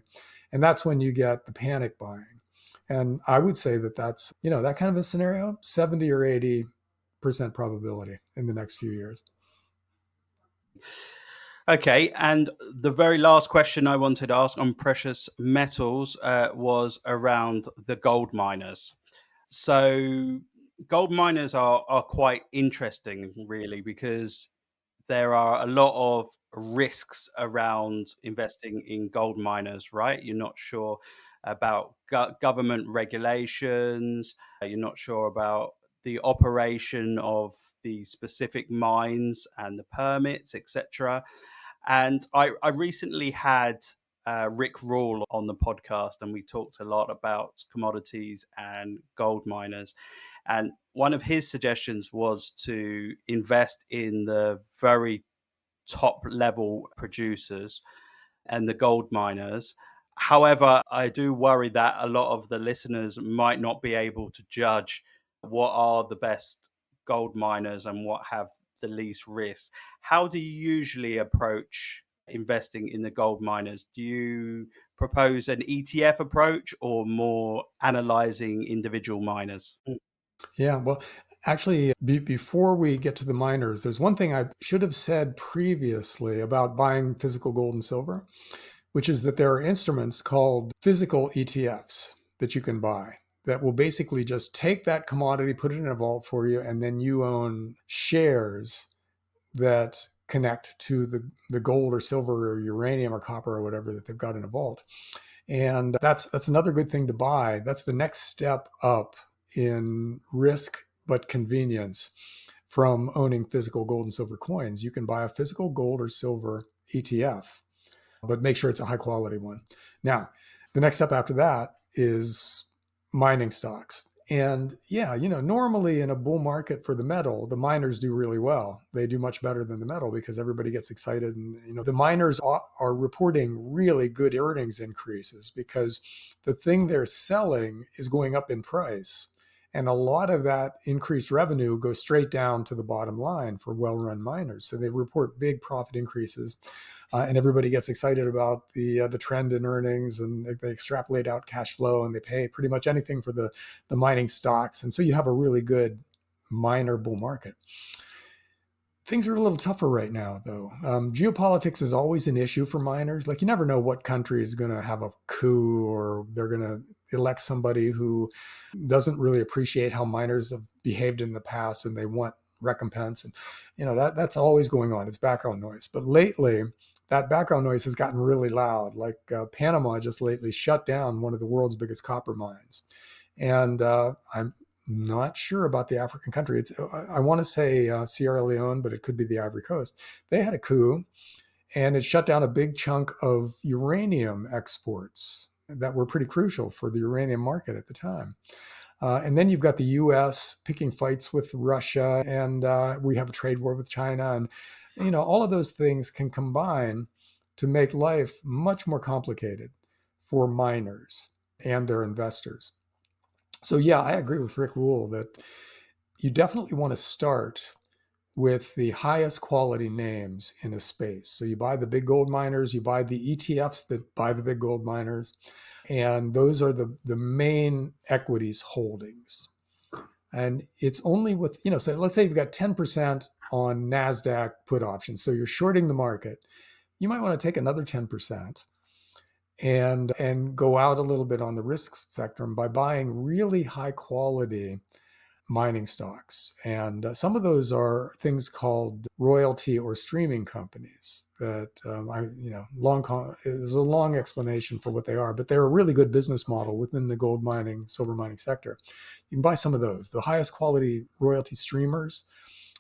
And that's when you get the panic buying. And I would say that that's, that kind of a scenario, 70 or 80% probability in the next few years. Okay, and the very last question I wanted to ask on precious metals was around the gold miners. So, gold miners are quite interesting, really, because there are a lot of risks around investing in gold miners, right? You're not sure about government regulations, you're not sure about the operation of the specific mines and the permits, etc. And I recently had Rick Rule on the podcast, and we talked a lot about commodities and gold miners. And one of his suggestions was to invest in the very top level producers and the gold miners. However, I do worry that a lot of the listeners might not be able to judge what are the best gold miners and what have the least risk. How do you usually approach investing in the gold miners? Do you propose an ETF approach or more analyzing individual miners? Yeah, well, actually, before we get to the miners, there's one thing I should have said previously about buying physical gold and silver, which is that there are instruments called physical ETFs that you can buy that will basically just take that commodity, put it in a vault for you, and then you own shares that connect to the gold or silver or uranium or copper or whatever that they've got in a vault. And that's another good thing to buy. That's the next step up in risk but convenience from owning physical gold and silver coins. You can buy a physical gold or silver ETF, but make sure it's a high quality one. Now, the next step after that is mining stocks. And yeah, normally in a bull market for the metal, the miners do really well. They do much better than the metal because everybody gets excited. And, the miners are reporting really good earnings increases because the thing they're selling is going up in price. And a lot of that increased revenue goes straight down to the bottom line for well-run miners. So they report big profit increases. And everybody gets excited about the trend in earnings, and they extrapolate out cash flow, and they pay pretty much anything for the mining stocks. And so you have a really good minor bull market. Things are a little tougher right now, though. Geopolitics is always an issue for miners. Like, you never know what country is going to have a coup, or they're going to elect somebody who doesn't really appreciate how miners have behaved in the past, and they want recompense. And that's always going on. It's background noise. But lately, that background noise has gotten really loud. Like, Panama just lately shut down one of the world's biggest copper mines, and I'm not sure about the African country. I want to say Sierra Leone, but it could be the Ivory Coast. They had a coup, and it shut down a big chunk of uranium exports that were pretty crucial for the uranium market at the time. And then you've got the U.S. picking fights with Russia, and we have a trade war with China, and all of those things can combine to make life much more complicated for miners and their investors. So yeah, I agree with Rick Rule that you definitely want to start with the highest quality names in a space. So you buy the big gold miners, you buy the ETFs that buy the big gold miners, and those are the main equities holdings. And it's only with, so let's say you've got 10% on NASDAQ put options. So you're shorting the market. You might want to take another 10% and go out a little bit on the risk spectrum by buying really high quality mining stocks. And some of those are things called royalty or streaming companies that there's a long explanation for what they are, but they're a really good business model within the gold mining, silver mining sector. You can buy some of those. The highest quality royalty streamers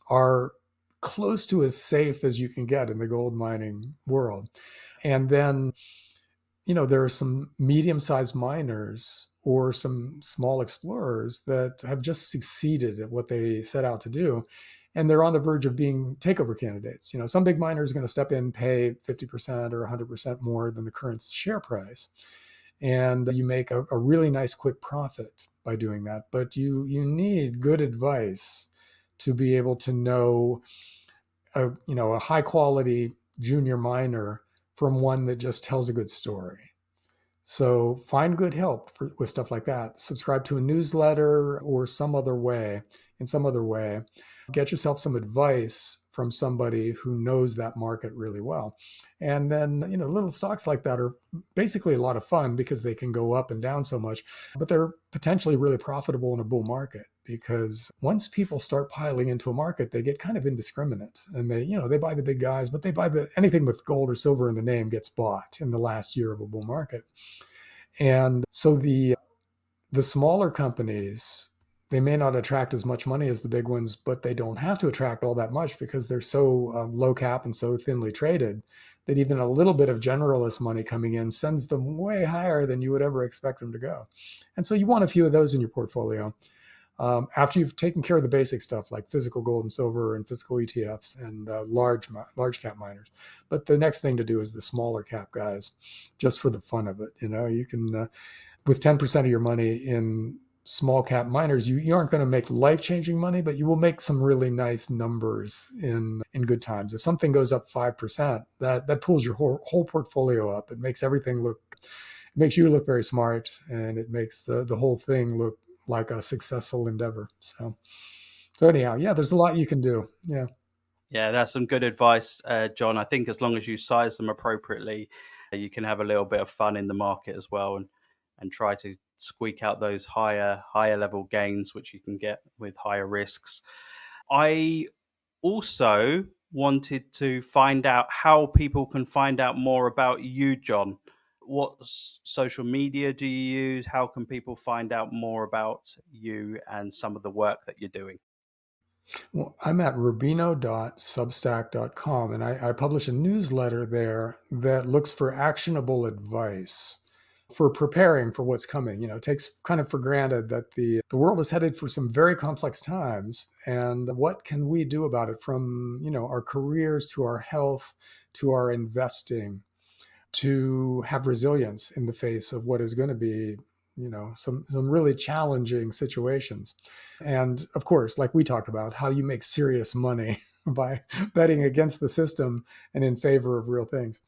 are close to as safe as you can get in the gold mining world. And then there are some medium-sized miners or some small explorers that have just succeeded at what they set out to do, and they're on the verge of being takeover candidates. Some big miner is going to step in, pay 50% or 100% more than the current share price, and you make a really nice quick profit by doing that. But you need good advice to be able to know a high quality junior miner from one that just tells a good story. So find good help with stuff like that. Subscribe to a newsletter or in some other way. Get yourself some advice from somebody who knows that market really well. And then, little stocks like that are basically a lot of fun because they can go up and down so much, but they're potentially really profitable in a bull market, because once people start piling into a market, they get kind of indiscriminate, and they buy the big guys, but they buy anything with gold or silver in the name gets bought in the last year of a bull market. And so the smaller companies, they may not attract as much money as the big ones, but they don't have to attract all that much because they're so low cap and so thinly traded that even a little bit of generalist money coming in sends them way higher than you would ever expect them to go. And so you want a few of those in your portfolio. After you've taken care of the basic stuff like physical gold and silver and physical ETFs and large cap miners. But the next thing to do is the smaller cap guys, just for the fun of it. You can, with 10% of your money in small cap miners, you aren't going to make life-changing money, but you will make some really nice numbers in good times. If something goes up 5%, that pulls your whole portfolio up. It makes it makes you look very smart, and it makes the whole thing look like a successful endeavor. So anyhow, yeah, there's a lot you can do. Yeah. Yeah, that's some good advice, John. I think as long as you size them appropriately, you can have a little bit of fun in the market as well, and try to squeak out those higher level gains which you can get with higher risks. I also wanted to find out how people can find out more about you, John. What social media do you use? How can people find out more about you and some of the work that you're doing? Well, I'm at rubino.substack.com, and I publish a newsletter there that looks for actionable advice for preparing for what's coming. It takes kind of for granted that the world is headed for some very complex times, and what can we do about it, from our careers to our health to our investing, to have resilience in the face of what is going to be some really challenging situations. And of course, like we talked about, how you make serious money by betting against the system and in favor of real things.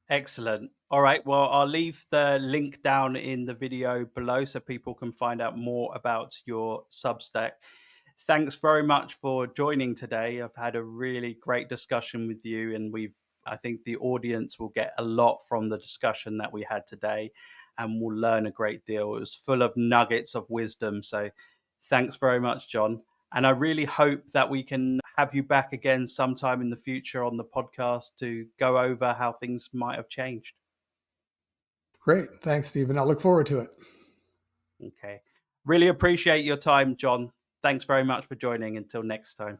Excellent. All right. Well, I'll leave the link down in the video below so people can find out more about your Substack. Thanks very much for joining today. I've had a really great discussion with you, and I think the audience will get a lot from the discussion that we had today and will learn a great deal. It was full of nuggets of wisdom. So thanks very much, John. And I really hope that we can have you back again sometime in the future on the podcast to go over how things might have changed. Great. Thanks, Stephen. I look forward to it. Okay. Really appreciate your time, John. Thanks very much for joining. Until next time.